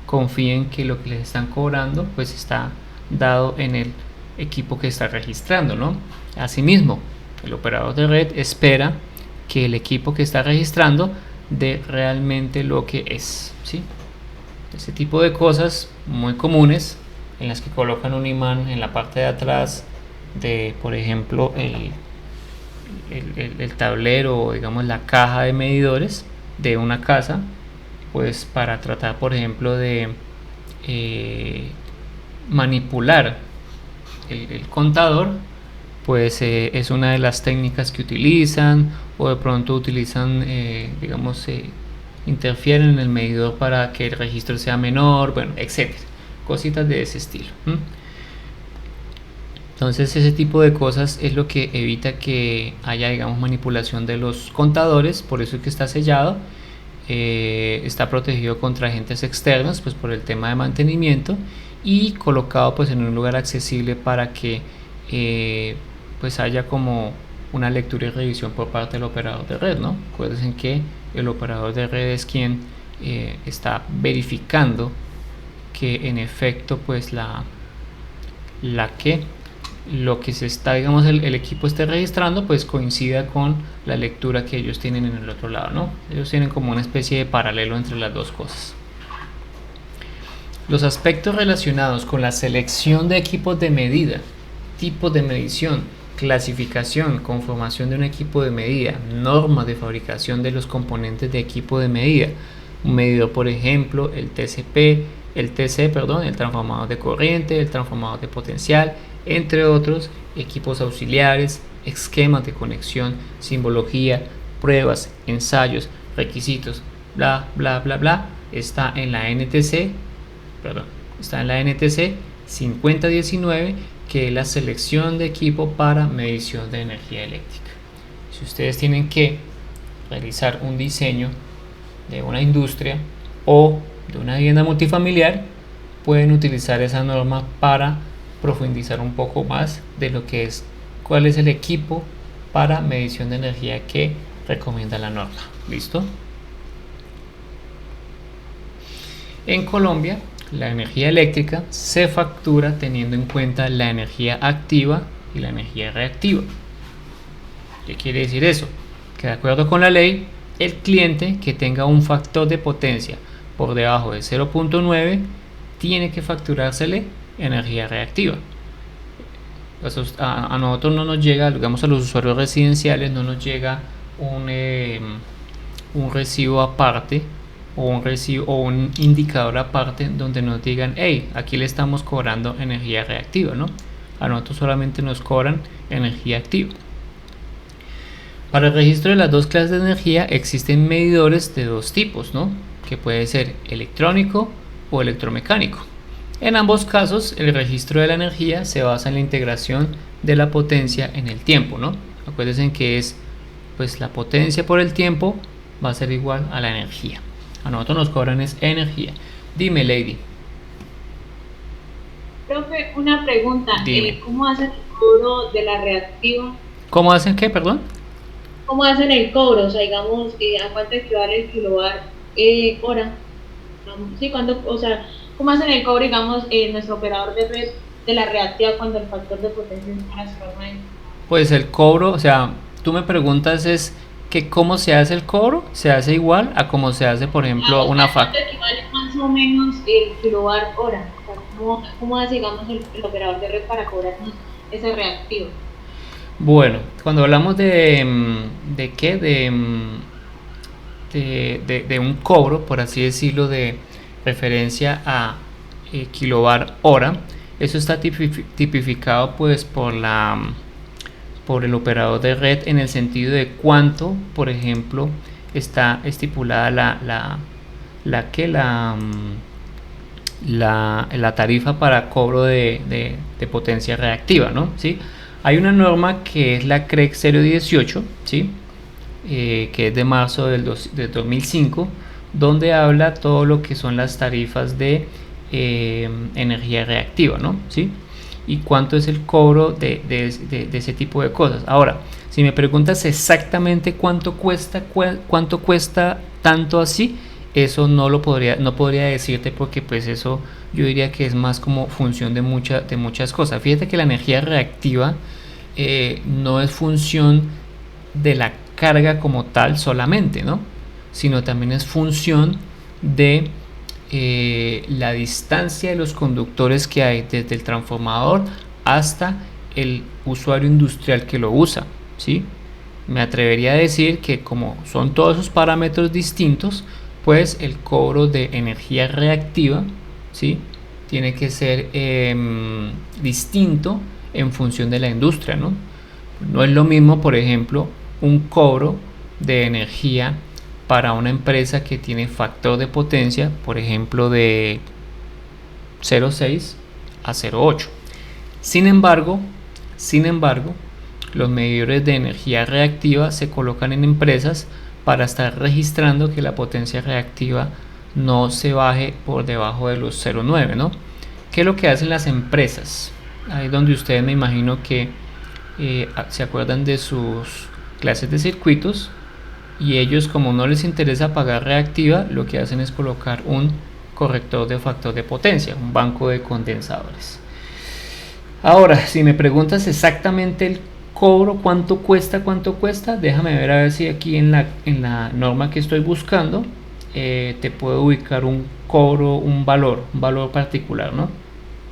confíen que lo que les están cobrando pues está dado en el equipo que está registrando, ¿no? Asimismo, el operador de red espera que el equipo que está registrando dé realmente lo que es, ¿sí? Ese tipo de cosas muy comunes en las que colocan un imán en la parte de atrás de, por ejemplo, el tablero, digamos la caja de medidores de una casa, pues para tratar, por ejemplo, de manipular el contador, pues es una de las técnicas que utilizan, o de pronto utilizan, digamos, interfieren en el medidor para que el registro sea menor, bueno, etcétera, cositas de ese estilo. Entonces ese tipo de cosas es lo que evita que haya, digamos, manipulación de los contadores. Por eso es que está sellado, está protegido contra agentes externos, pues por el tema de mantenimiento, y colocado pues en un lugar accesible para que pues haya como una lectura y revisión por parte del operador de red, ¿no? Acuérdense que el operador de red es quien está verificando que en efecto pues lo que se está, digamos, el equipo esté registrando pues coincida con la lectura que ellos tienen en el otro lado, ¿no? Ellos tienen como una especie de paralelo entre las dos cosas. Los aspectos relacionados con la selección de equipos de medida, tipos de medición, clasificación, conformación de un equipo de medida, normas de fabricación de los componentes de equipo de medida, un medidor, por ejemplo, el TC, el transformador de corriente, el transformador de potencial, entre otros, equipos auxiliares, esquemas de conexión, simbología, pruebas, ensayos, requisitos, bla bla bla bla, está en la NTC 5019, que es la selección de equipo para medición de energía eléctrica. Si ustedes tienen que realizar un diseño de una industria o de una vivienda multifamiliar, pueden utilizar esa norma para profundizar un poco más de lo que es cuál es el equipo para medición de energía que recomienda la norma. ¿Listo? En Colombia, la energía eléctrica se factura teniendo en cuenta la energía activa y la energía reactiva. ¿Qué quiere decir eso? Que de acuerdo con la ley, el cliente que tenga un factor de potencia por debajo de 0.9 tiene que facturársele energía reactiva. A nosotros no nos llega, digamos a los usuarios residenciales, no nos llega un recibo aparte o un indicador aparte donde nos digan, hey, aquí le estamos cobrando energía reactiva, ¿no? A nosotros solamente nos cobran energía activa. Para el registro de las dos clases de energía existen medidores de dos tipos, ¿no? Que puede ser electrónico o electromecánico. En ambos casos, el registro de la energía se basa en la integración de la potencia en el tiempo, ¿no? Acuérdense que es, pues, la potencia por el tiempo va a ser igual a la energía. A nosotros nos cobran es energía. Dime, Lady. Profe, una pregunta. ¿Cómo hacen el cobro de la reactiva? ¿Cómo hacen qué, perdón? ¿Cómo hacen el cobro? O sea, digamos, ¿a cuánto equivale el kilowatt hora? Sí, ¿cómo hacen el cobro, digamos, nuestro operador de red de la reactiva cuando el factor de potencia es transforma en? Pues el cobro, o sea, tú me preguntas es que cómo se hace el cobro, se hace igual a como se hace, por ejemplo, una factura. ¿Cuánto equivale más o menos el kilowatt hora? O sea, ¿cómo hace, digamos, el operador de red para cobrarnos ese reactivo? Bueno, cuando hablamos de un cobro, por así decirlo, de referencia a kilowatt hora, eso está tipificado pues por el operador de red en el sentido de cuánto, por ejemplo, está estipulada la tarifa para cobro de potencia reactiva, ¿no? ¿Sí? Hay una norma que es la CREC 018, ¿sí? Que es de marzo del 2005, donde habla todo lo que son las tarifas de energía reactiva, ¿no? ¿Sí? Y cuánto es el cobro de ese tipo de cosas. Ahora, si me preguntas exactamente cuánto cuesta tanto así, eso no podría decirte, porque pues eso yo diría que es más como función de muchas cosas. Fíjate que la energía reactiva no es función de la carga como tal solamente, ¿no? Sino también es función de la distancia de los conductores que hay desde el transformador hasta el usuario industrial que lo usa, ¿sí? Me atrevería a decir que como son todos esos parámetros distintos, pues el cobro de energía reactiva, ¿sí?, tiene que ser distinto en función de la industria, ¿no? No es lo mismo, por ejemplo, un cobro de energía para una empresa que tiene factor de potencia, por ejemplo, de 0,6 a 0,8. Sin embargo, los medidores de energía reactiva se colocan en empresas para estar registrando que la potencia reactiva no se baje por debajo de los 0,9, ¿no? ¿Qué es lo que hacen las empresas? Ahí donde ustedes, me imagino que se acuerdan de sus clases de circuitos, y ellos, como no les interesa pagar reactiva, lo que hacen es colocar un corrector de factor de potencia, un banco de condensadores. Ahora, si me preguntas exactamente el cobro, cuánto cuesta, déjame ver si aquí en la norma que estoy buscando te puedo ubicar un cobro, un valor particular, ¿no?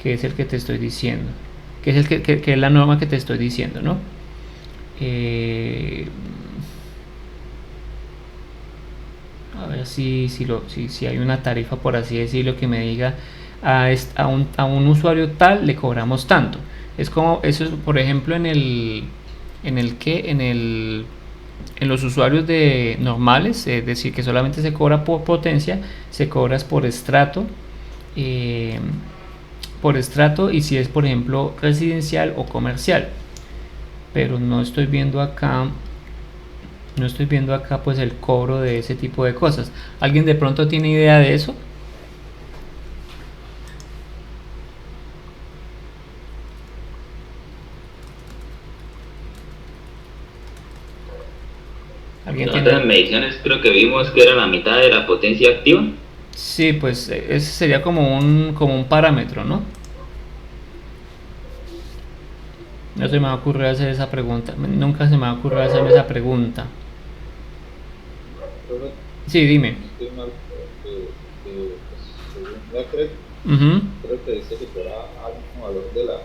Que es el que te estoy diciendo, que es la norma que te estoy diciendo, ¿no? A ver si hay una tarifa, por así decirlo, que me diga a un usuario tal le cobramos tanto. Es como eso, por ejemplo, en los usuarios normales, es decir, que solamente se cobra por potencia, se cobra por estrato, por estrato y si es, por ejemplo, residencial o comercial. Pero no estoy viendo acá pues el cobro de ese tipo de cosas. ¿Alguien de pronto tiene idea de eso? En otras mediciones creo que vimos que era la mitad de la potencia activa. Sí, pues ese sería como un parámetro, ¿no? No se me va a ocurrir hacer esa pregunta. Nunca se me va a ocurrir hacerme esa pregunta. Sí, dime. Según la CRED, creo que dice que será algún valor de la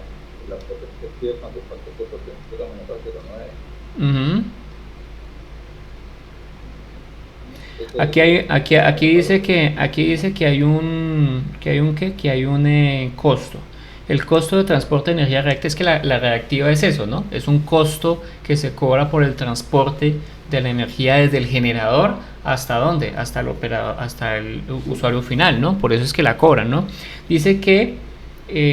potencia activa cuando el factor de potencia era menor a 0,9. Aquí dice que hay un costo. El costo de transporte de energía reactiva, es que la reactiva es eso, ¿no? Es un costo que se cobra por el transporte de la energía desde el generador hasta dónde, hasta el operador, hasta el usuario final, ¿no? Por eso es que la cobran, ¿no? Dice que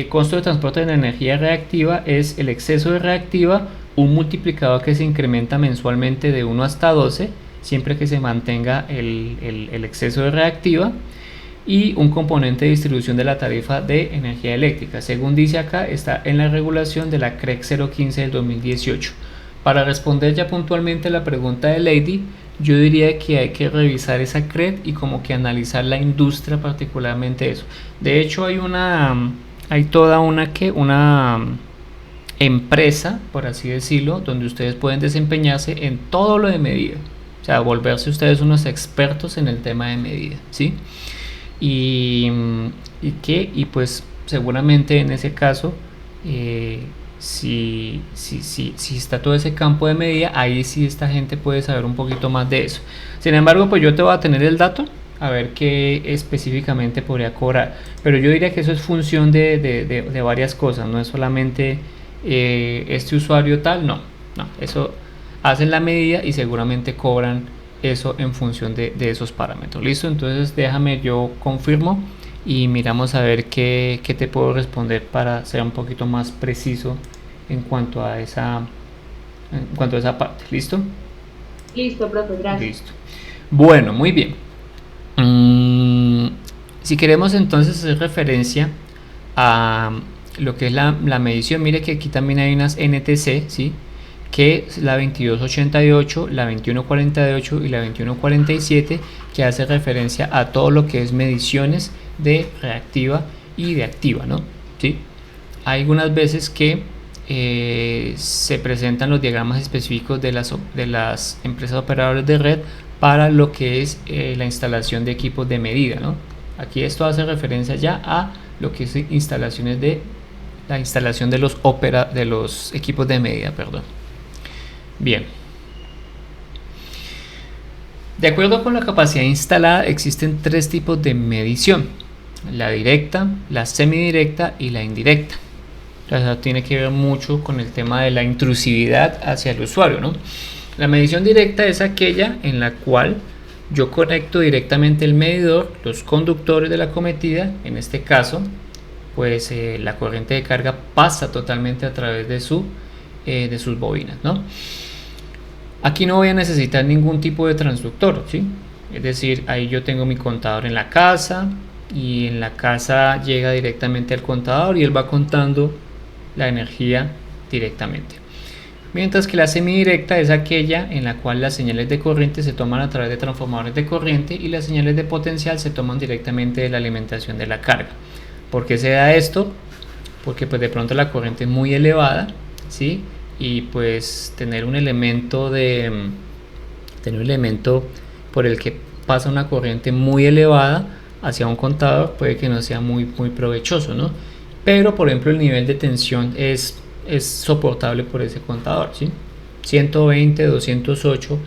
costo de transporte de la energía reactiva es el exceso de reactiva, un multiplicador que se incrementa mensualmente de 1 hasta 12, siempre que se mantenga el exceso de reactiva, y un componente de distribución de la tarifa de energía eléctrica. Según dice acá, está en la regulación de la CREC 015 del 2018. Para responder ya puntualmente la pregunta de Lady, yo diría que hay que revisar esa CREC y como que analizar la industria, particularmente eso. De hecho hay toda una empresa, por así decirlo, donde ustedes pueden desempeñarse en todo lo de medida. O sea, volverse ustedes unos expertos en el tema de medida, ¿sí? Y pues seguramente en ese caso, si está todo ese campo de medida, ahí sí esta gente puede saber un poquito más de eso. Sin embargo, pues yo te voy a tener el dato, a ver qué específicamente podría cobrar. Pero yo diría que eso es función de varias cosas, no es solamente este usuario tal, no, eso hacen la medida y seguramente cobran eso en función de esos parámetros. Listo, entonces déjame, yo confirmo y miramos a ver qué te puedo responder para ser un poquito más preciso en cuanto a esa parte. ¿Listo? Listo, profe, gracias. Listo. Bueno, muy bien. Si queremos entonces hacer referencia a lo que es la medición, mire que aquí también hay unas NTC, ¿sí? Que es la 2288, la 2148 y la 2147, que hace referencia a todo lo que es mediciones de reactiva y de activa, ¿no? ¿Sí? Hay algunas veces que se presentan los diagramas específicos de las empresas operadoras de red para lo que es la instalación de equipos de medida, ¿no? Aquí esto hace referencia ya a lo que es la instalación de los equipos de medida, perdón. Bien, de acuerdo con la capacidad instalada existen tres tipos de medición: la directa, la semidirecta y la indirecta. Eso tiene que ver mucho con el tema de la intrusividad hacia el usuario, ¿no? La medición directa es aquella en la cual yo conecto directamente el medidor, los conductores de la cometida, en este caso pues la corriente de carga pasa totalmente a través de sus bobinas, ¿no? Aquí no voy a necesitar ningún tipo de transductor, ¿sí? Es decir, ahí yo tengo mi contador en la casa y en la casa llega directamente al contador y él va contando la energía directamente. Mientras que la semidirecta es aquella en la cual las señales de corriente se toman a través de transformadores de corriente y las señales de potencial se toman directamente de la alimentación de la carga. ¿Por qué se da esto? Porque pues de pronto la corriente es muy elevada, ¿sí? Y pues tener un elemento por el que pasa una corriente muy elevada hacia un contador puede que no sea muy provechoso, ¿no? Pero por ejemplo el nivel de tensión es soportable por ese contador, ¿sí? 120, 208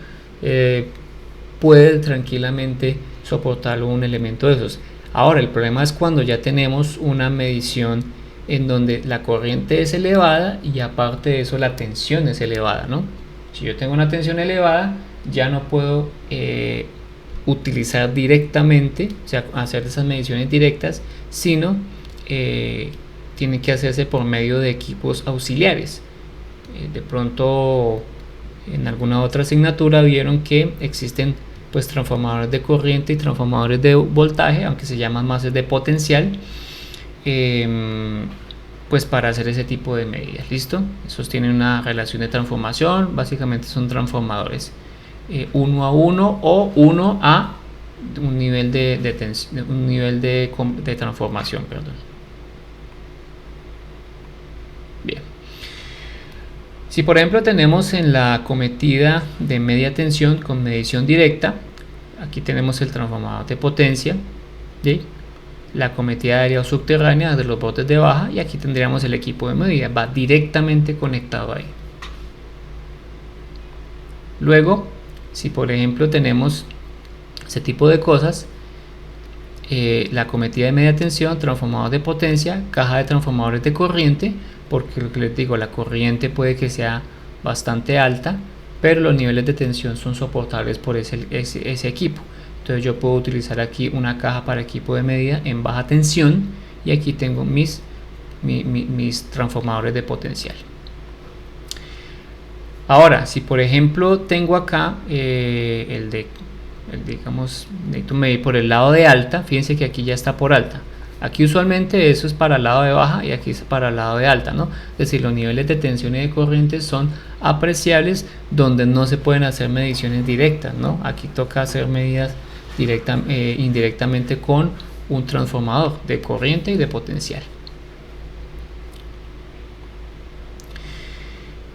puede tranquilamente soportar un elemento de esos. Ahora el problema es cuando ya tenemos una medición en donde la corriente es elevada y aparte de eso la tensión es elevada, ¿no? Si yo tengo una tensión elevada ya no puedo utilizar directamente, o sea, hacer esas mediciones directas, sino tiene que hacerse por medio de equipos auxiliares. De pronto en alguna otra asignatura vieron que existen pues transformadores de corriente y transformadores de voltaje, aunque se llaman más de potencial, pues para hacer ese tipo de medidas. ¿Listo? Esos tienen una relación de transformación, básicamente son transformadores 1 a 1 o 1 a un nivel de transformación, perdón. Bien. Si por ejemplo tenemos en la acometida de media tensión con medición directa, aquí tenemos el transformador de potencia, ¿sí? La acometida aérea o subterránea de los botes de baja, y aquí tendríamos el equipo de medida, va directamente conectado ahí. Luego, si por ejemplo tenemos ese tipo de cosas, la acometida de media tensión, transformador de potencia, caja de transformadores de corriente, porque lo que les digo, la corriente puede que sea bastante alta, pero los niveles de tensión son soportables por ese equipo. Entonces yo puedo utilizar aquí una caja para equipo de medida en baja tensión, y aquí tengo mis transformadores de potencial. Ahora, si por ejemplo tengo acá digamos, necesito medir por el lado de alta, fíjense que aquí ya está por alta. Aquí usualmente eso es para el lado de baja y aquí es para el lado de alta, ¿no? Es decir, los niveles de tensión y de corriente son apreciables donde no se pueden hacer mediciones directas, ¿no? Aquí toca hacer medidas indirectamente con un transformador de corriente y de potencial.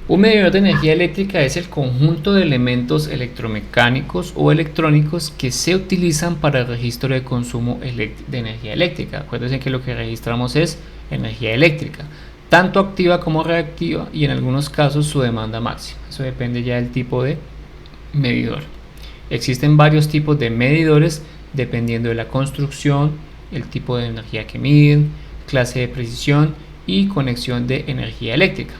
Un medidor de energía eléctrica es el conjunto de elementos electromecánicos o electrónicos que se utilizan para el registro de consumo de energía eléctrica. Acuérdense que lo que registramos es energía eléctrica, tanto activa como reactiva, y en algunos casos su demanda máxima. Eso depende ya del tipo de medidor. Existen varios tipos de medidores dependiendo de la construcción, el tipo de energía que miden, clase de precisión y conexión de energía eléctrica.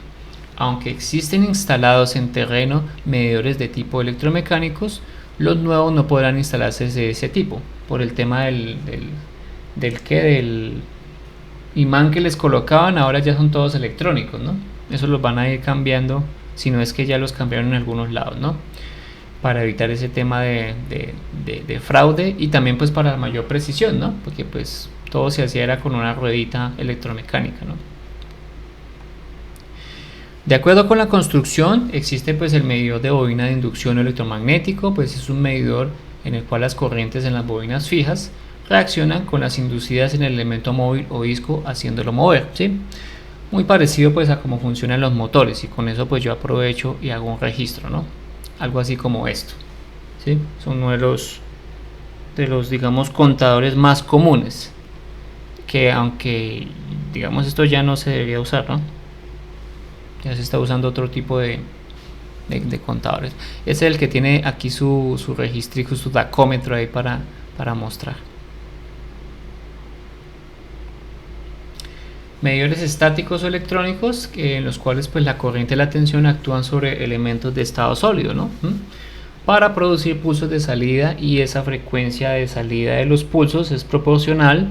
Aunque existen instalados en terreno medidores de tipo electromecánicos, los nuevos no podrán instalarse de ese tipo por el tema del imán que les colocaban. Ahora ya son todos electrónicos, ¿no? Eso los van a ir cambiando, si no es que ya los cambiaron en algunos lados, ¿no? Para evitar ese tema de fraude, y también pues para mayor precisión, ¿no? Porque pues todo se hacía era con una ruedita electromecánica, ¿no? De acuerdo con la construcción, existe pues el medidor de bobina de inducción electromagnético, pues es un medidor en el cual las corrientes en las bobinas fijas reaccionan con las inducidas en el elemento móvil o disco, haciéndolo mover, ¿sí? Muy parecido pues a cómo funcionan los motores, y con eso pues yo aprovecho y hago un registro, ¿no? Algo así como esto, ¿sí? Son uno de los digamos contadores más comunes, que aunque digamos esto ya no se debería usar, ¿no? Ya se está usando otro tipo de contadores. Ese es el que tiene aquí su registrico, su tacómetro ahí para mostrar. Medidores estáticos o electrónicos, en los cuales pues la corriente y la tensión actúan sobre elementos de estado sólido, ¿no? Para producir pulsos de salida, y esa frecuencia de salida de los pulsos es proporcional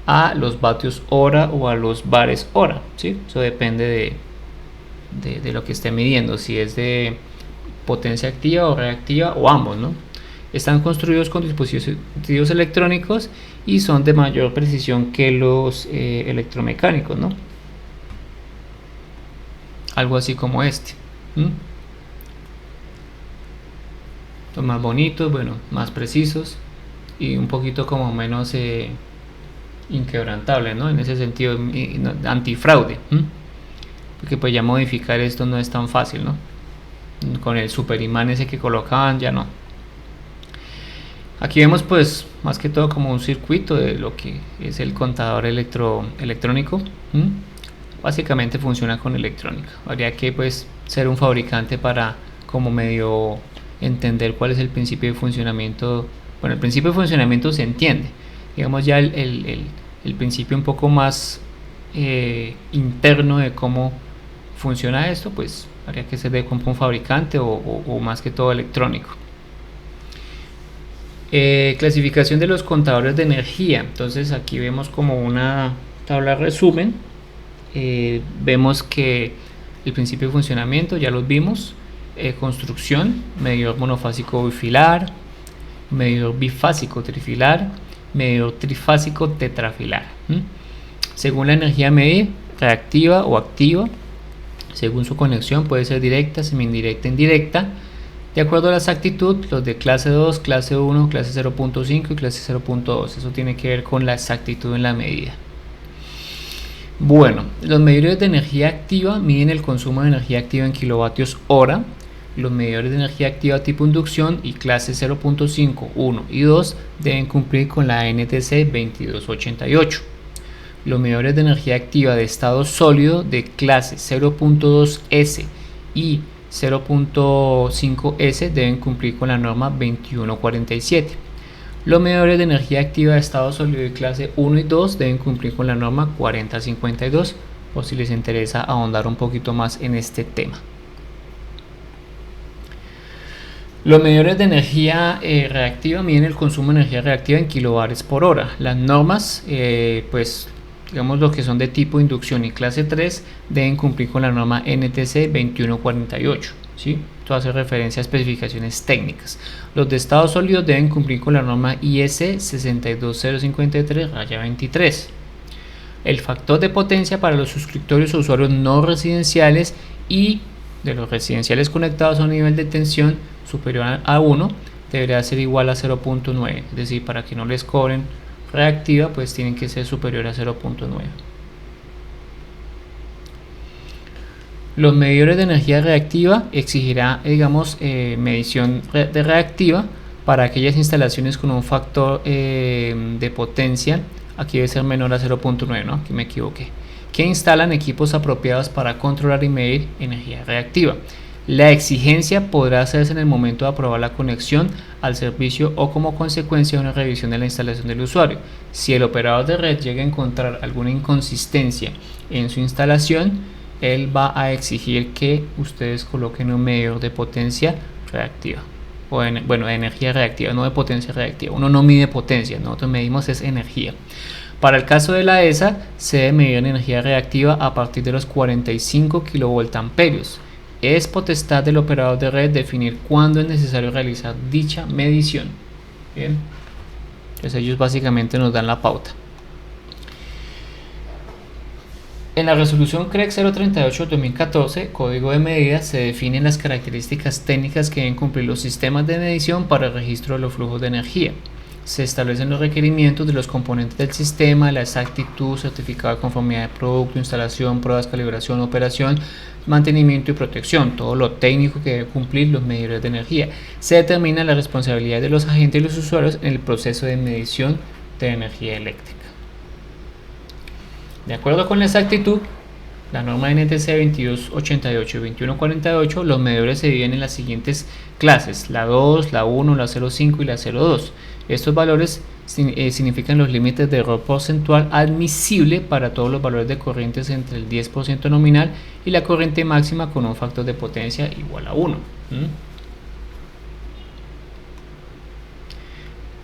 a los vatios hora o a los bares hora, ¿sí? Eso depende de lo que esté midiendo, si es de potencia activa o reactiva o ambos, ¿no? Están construidos con dispositivos electrónicos y son de mayor precisión que los electromecánicos, ¿no? Algo así como este. Son más bonitos, bueno, más precisos y un poquito como menos inquebrantables, ¿no? En ese sentido, antifraude. Porque pues ya modificar esto no es tan fácil, ¿no? Con el super imán ese que colocaban ya no. Aquí vemos pues más que todo como un circuito de lo que es el contador electrónico. Básicamente funciona con electrónica. Habría que pues ser un fabricante para como medio entender cuál es el principio de funcionamiento. Bueno, el principio de funcionamiento se entiende. Digamos ya el principio un poco más interno de cómo funciona esto, pues habría que ser de un fabricante o más que todo electrónico. Clasificación de los contadores de energía. Entonces aquí vemos como una tabla resumen vemos que el principio de funcionamiento ya los vimos. Construcción, medidor monofásico bifilar, medidor bifásico trifilar, medidor trifásico tetrafilar. Según la energía a medir, reactiva o activa, según su conexión puede ser directa, semi-indirecta, indirecta. De acuerdo a la exactitud, los de clase 2, clase 1, clase 0.5 y clase 0.2. Eso tiene que ver con la exactitud en la medida. Bueno, los medidores de energía activa miden el consumo de energía activa en kilovatios hora. Los medidores de energía activa tipo inducción y clase 0.5, 1 y 2 deben cumplir con la NTC 2288. Los medidores de energía activa de estado sólido de clase 0.2S y 0.5S deben cumplir con la norma 2147. Los medidores de energía activa de estado sólido de clase 1 y 2 deben cumplir con la norma 4052, por si les interesa ahondar un poquito más en este tema. Los medidores de energía reactiva miden el consumo de energía reactiva en kilovatios por hora. Las normas, pues digamos lo que son de tipo inducción y clase 3, deben cumplir con la norma NTC 2148. ¿Sí? Esto hace referencia a especificaciones técnicas. Los de estado sólido deben cumplir con la norma IS 62053-23. El factor de potencia para los suscriptores o usuarios no residenciales y de los residenciales conectados a un nivel de tensión superior a 1 debería ser igual a 0.9, es decir, para que no les cobren reactiva, pues tienen que ser superior a 0.9. Los medidores de energía reactiva exigirá, digamos, medición de reactiva para aquellas instalaciones con un factor de potencia, aquí debe ser menor a 0.9, ¿no? Aquí me equivoqué, que instalan equipos apropiados para controlar y medir energía reactiva. La exigencia podrá hacerse en el momento de aprobar la conexión al servicio o como consecuencia de una revisión de la instalación del usuario. Si el operador de red llega a encontrar alguna inconsistencia en su instalación, él va a exigir que ustedes coloquen un medidor de potencia reactiva. Bueno, de energía reactiva, no de potencia reactiva. Uno no mide potencia, nosotros medimos es energía. Para el caso de la ESA, se debe medir energía reactiva a partir de los 45 kilovoltamperios. Es potestad del operador de red definir cuándo es necesario realizar dicha medición. Bien, entonces ellos básicamente nos dan la pauta. En la resolución CREC 038-2014, Código de Medidas, se definen las características técnicas que deben cumplir los sistemas de medición para el registro de los flujos de energía. Se establecen los requerimientos de los componentes del sistema, la exactitud, certificado de conformidad de producto, instalación, pruebas, calibración, operación, mantenimiento y protección, todo lo técnico que deben cumplir los medidores de energía. Se determina la responsabilidad de los agentes y los usuarios en el proceso de medición de energía eléctrica. De acuerdo con la exactitud, la norma NTC 2288 y 2148, los medidores se dividen en las siguientes clases: la 2, la 1, la 0.5 y la 0.2. Estos valores significan los límites de error porcentual admisible para todos los valores de corrientes entre el 10% nominal y la corriente máxima con un factor de potencia igual a 1.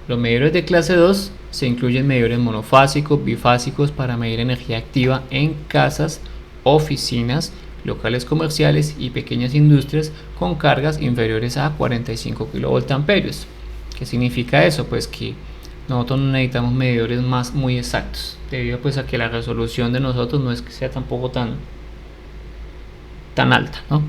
Los medidores de clase 2 se incluyen medidores monofásicos, bifásicos para medir energía activa en casas, oficinas, locales comerciales y pequeñas industrias con cargas inferiores a 45 kilovoltamperios. ¿Qué significa eso? Pues que nosotros no necesitamos medidores muy exactos, debido pues a que la resolución de nosotros no es que sea tampoco tan alta, ¿no?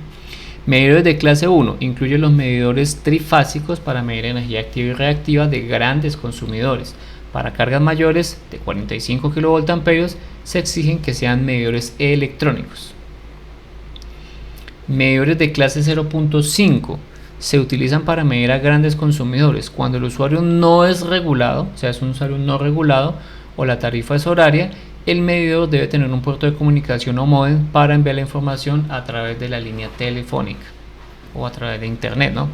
Medidores de clase 1 incluyen los medidores trifásicos para medir energía activa y reactiva de grandes consumidores. Para cargas mayores de 45 kilovoltamperios se exigen que sean medidores electrónicos. Medidores de clase 0.5 se utilizan para medir a grandes consumidores cuando el usuario no es regulado, o sea, es un usuario no regulado o la tarifa es horaria. El medidor debe tener un puerto de comunicación o módem para enviar la información a través de la línea telefónica o a través de internet, ¿no?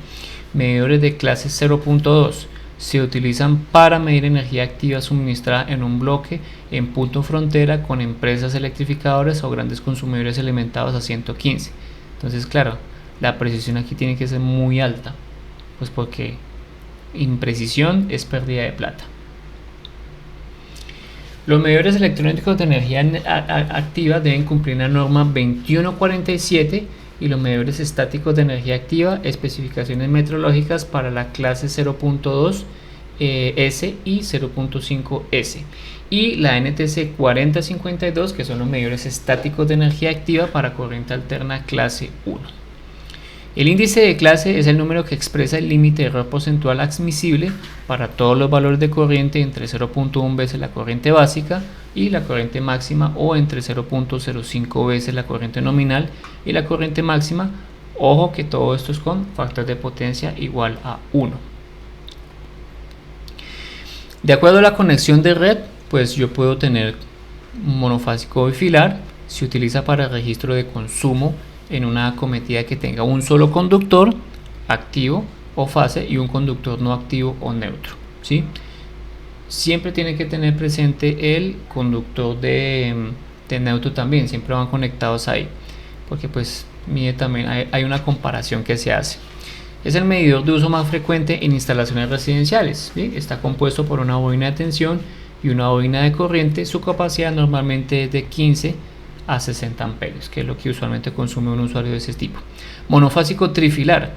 Medidores de clase 0.2 se utilizan para medir energía activa suministrada en un bloque en punto frontera con empresas electrificadoras o grandes consumidores alimentados a 115. Entonces, claro, la precisión aquí tiene que ser muy alta, pues porque imprecisión es pérdida de plata. Los medidores electrónicos de energía activa deben cumplir la norma 2147 y los medidores estáticos de energía activa especificaciones metrológicas para la clase 0.2 S y 0.5 S y la NTC 4052, que son los medidores estáticos de energía activa para corriente alterna clase 1. El índice de clase es el número que expresa el límite de error porcentual admisible para todos los valores de corriente entre 0.1 veces la corriente básica y la corriente máxima, o entre 0.05 veces la corriente nominal y la corriente máxima. Ojo que todo esto es con factor de potencia igual a 1. De acuerdo a la conexión de red, pues yo puedo tener monofásico bifilar. Se utiliza para el registro de consumo en una acometida que tenga un solo conductor activo o fase y un conductor no activo o neutro, ¿sí? Siempre tiene que tener presente el conductor de neutro también, siempre van conectados ahí, porque pues mide también, hay una comparación que se hace. Es el medidor de uso más frecuente en instalaciones residenciales, ¿sí? Está compuesto por una bobina de tensión y una bobina de corriente. Su capacidad normalmente es de 15 a 60 amperios, que es lo que usualmente consume un usuario de ese tipo. Monofásico trifilar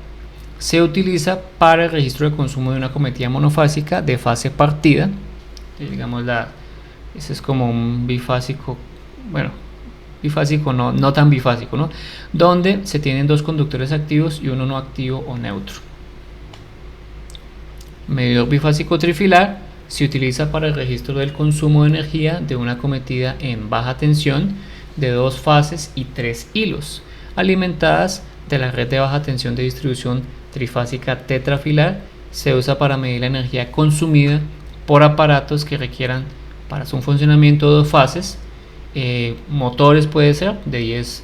se utiliza para el registro de consumo de una acometida monofásica de fase partida. Digamos, ese es como un bifásico, bueno, bifásico no tan bifásico, ¿no? Donde se tienen dos conductores activos y uno no activo o neutro. Medidor bifásico trifilar se utiliza para el registro del consumo de energía de una acometida en baja tensión de 2 fases y 3 hilos, alimentadas de la red de baja tensión de distribución trifásica tetrafilar. Se usa para medir la energía consumida por aparatos que requieran para su funcionamiento 2 fases, motores puede ser de 10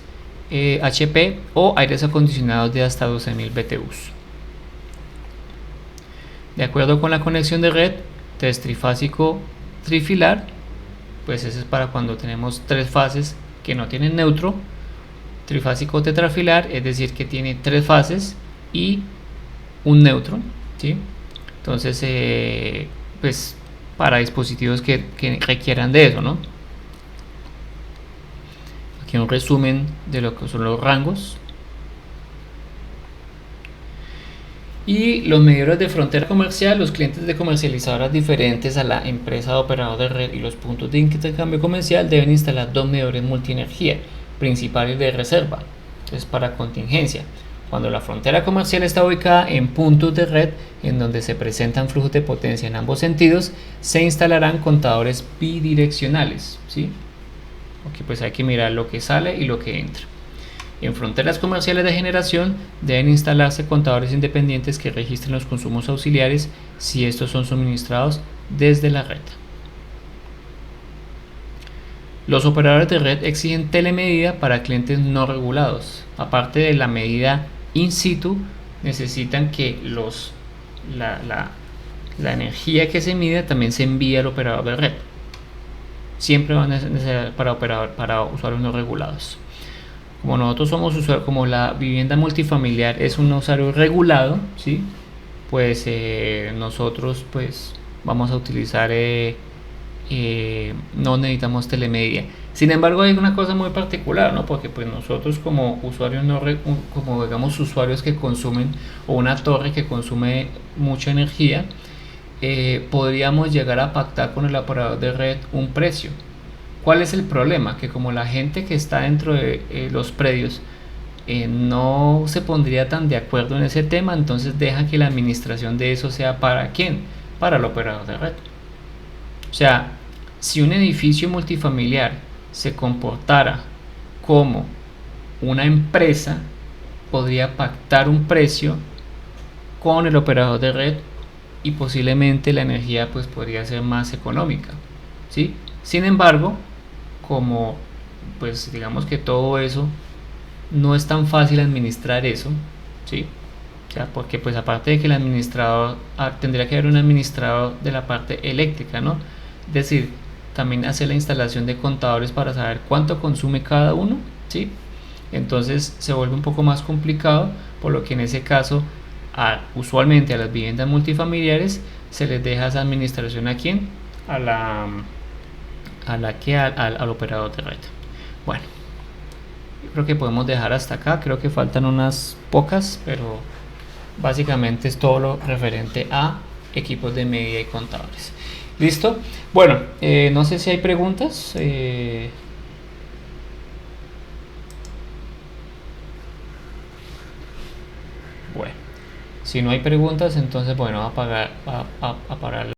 HP o aires acondicionados de hasta 12.000 BTUs. De acuerdo con la conexión de red, trifásico trifilar, pues ese es para cuando tenemos 3 fases que no tienen neutro. Trifásico tetrafilar, es decir, que tiene 3 fases y un neutro, ¿sí? Entonces, pues para dispositivos que requieran de eso, ¿no? Aquí un resumen de lo que son los rangos. Y los medidores de frontera comercial. Los clientes de comercializadoras diferentes a la empresa de operador de red y los puntos de intercambio comercial deben instalar 2 medidores multienergía principales de reserva, entonces para contingencia. Cuando la frontera comercial está ubicada en puntos de red en donde se presentan flujos de potencia en ambos sentidos, se instalarán contadores bidireccionales, ¿sí? Aquí pues hay que mirar lo que sale y lo que entra. En fronteras comerciales de generación deben instalarse contadores independientes que registren los consumos auxiliares si estos son suministrados desde la red. Los operadores de red exigen telemedida para clientes no regulados. Aparte de la medida in situ, necesitan que la energía que se mide también se envíe al operador de red. Siempre van a necesitar para usuarios no regulados. Como nosotros somos usuarios, como la vivienda multifamiliar es un usuario regulado, ¿sí? Pues nosotros pues vamos a utilizar, no necesitamos telemedida. Sin embargo, hay una cosa muy particular, ¿no? Porque pues nosotros como usuarios como digamos usuarios que consumen, o una torre que consume mucha energía, podríamos llegar a pactar con el operador de red un precio. ¿Cuál es el problema? Que como la gente que está dentro de los predios no se pondría tan de acuerdo en ese tema, entonces deja que la administración de eso sea ¿para quién? Para el operador de red. O sea, si un edificio multifamiliar se comportara como una empresa, podría pactar un precio con el operador de red y posiblemente la energía pues podría ser más económica, ¿sí? Sin embargo, como pues digamos que todo eso no es tan fácil administrar eso, ¿sí? O sea, porque pues aparte de que el administrador tendría que haber un administrador de la parte eléctrica, ¿no? Es decir, también hacer la instalación de contadores para saber cuánto consume cada uno, ¿sí? Entonces se vuelve un poco más complicado, por lo que en ese caso usualmente a las viviendas multifamiliares se les deja esa administración ¿a quién? al operador de red. Bueno, creo que podemos dejar hasta acá. Creo que faltan unas pocas, pero básicamente es todo lo referente a equipos de medida y contadores. ¿Listo? Bueno, no sé si hay preguntas. Bueno, si no hay preguntas, entonces bueno, a parar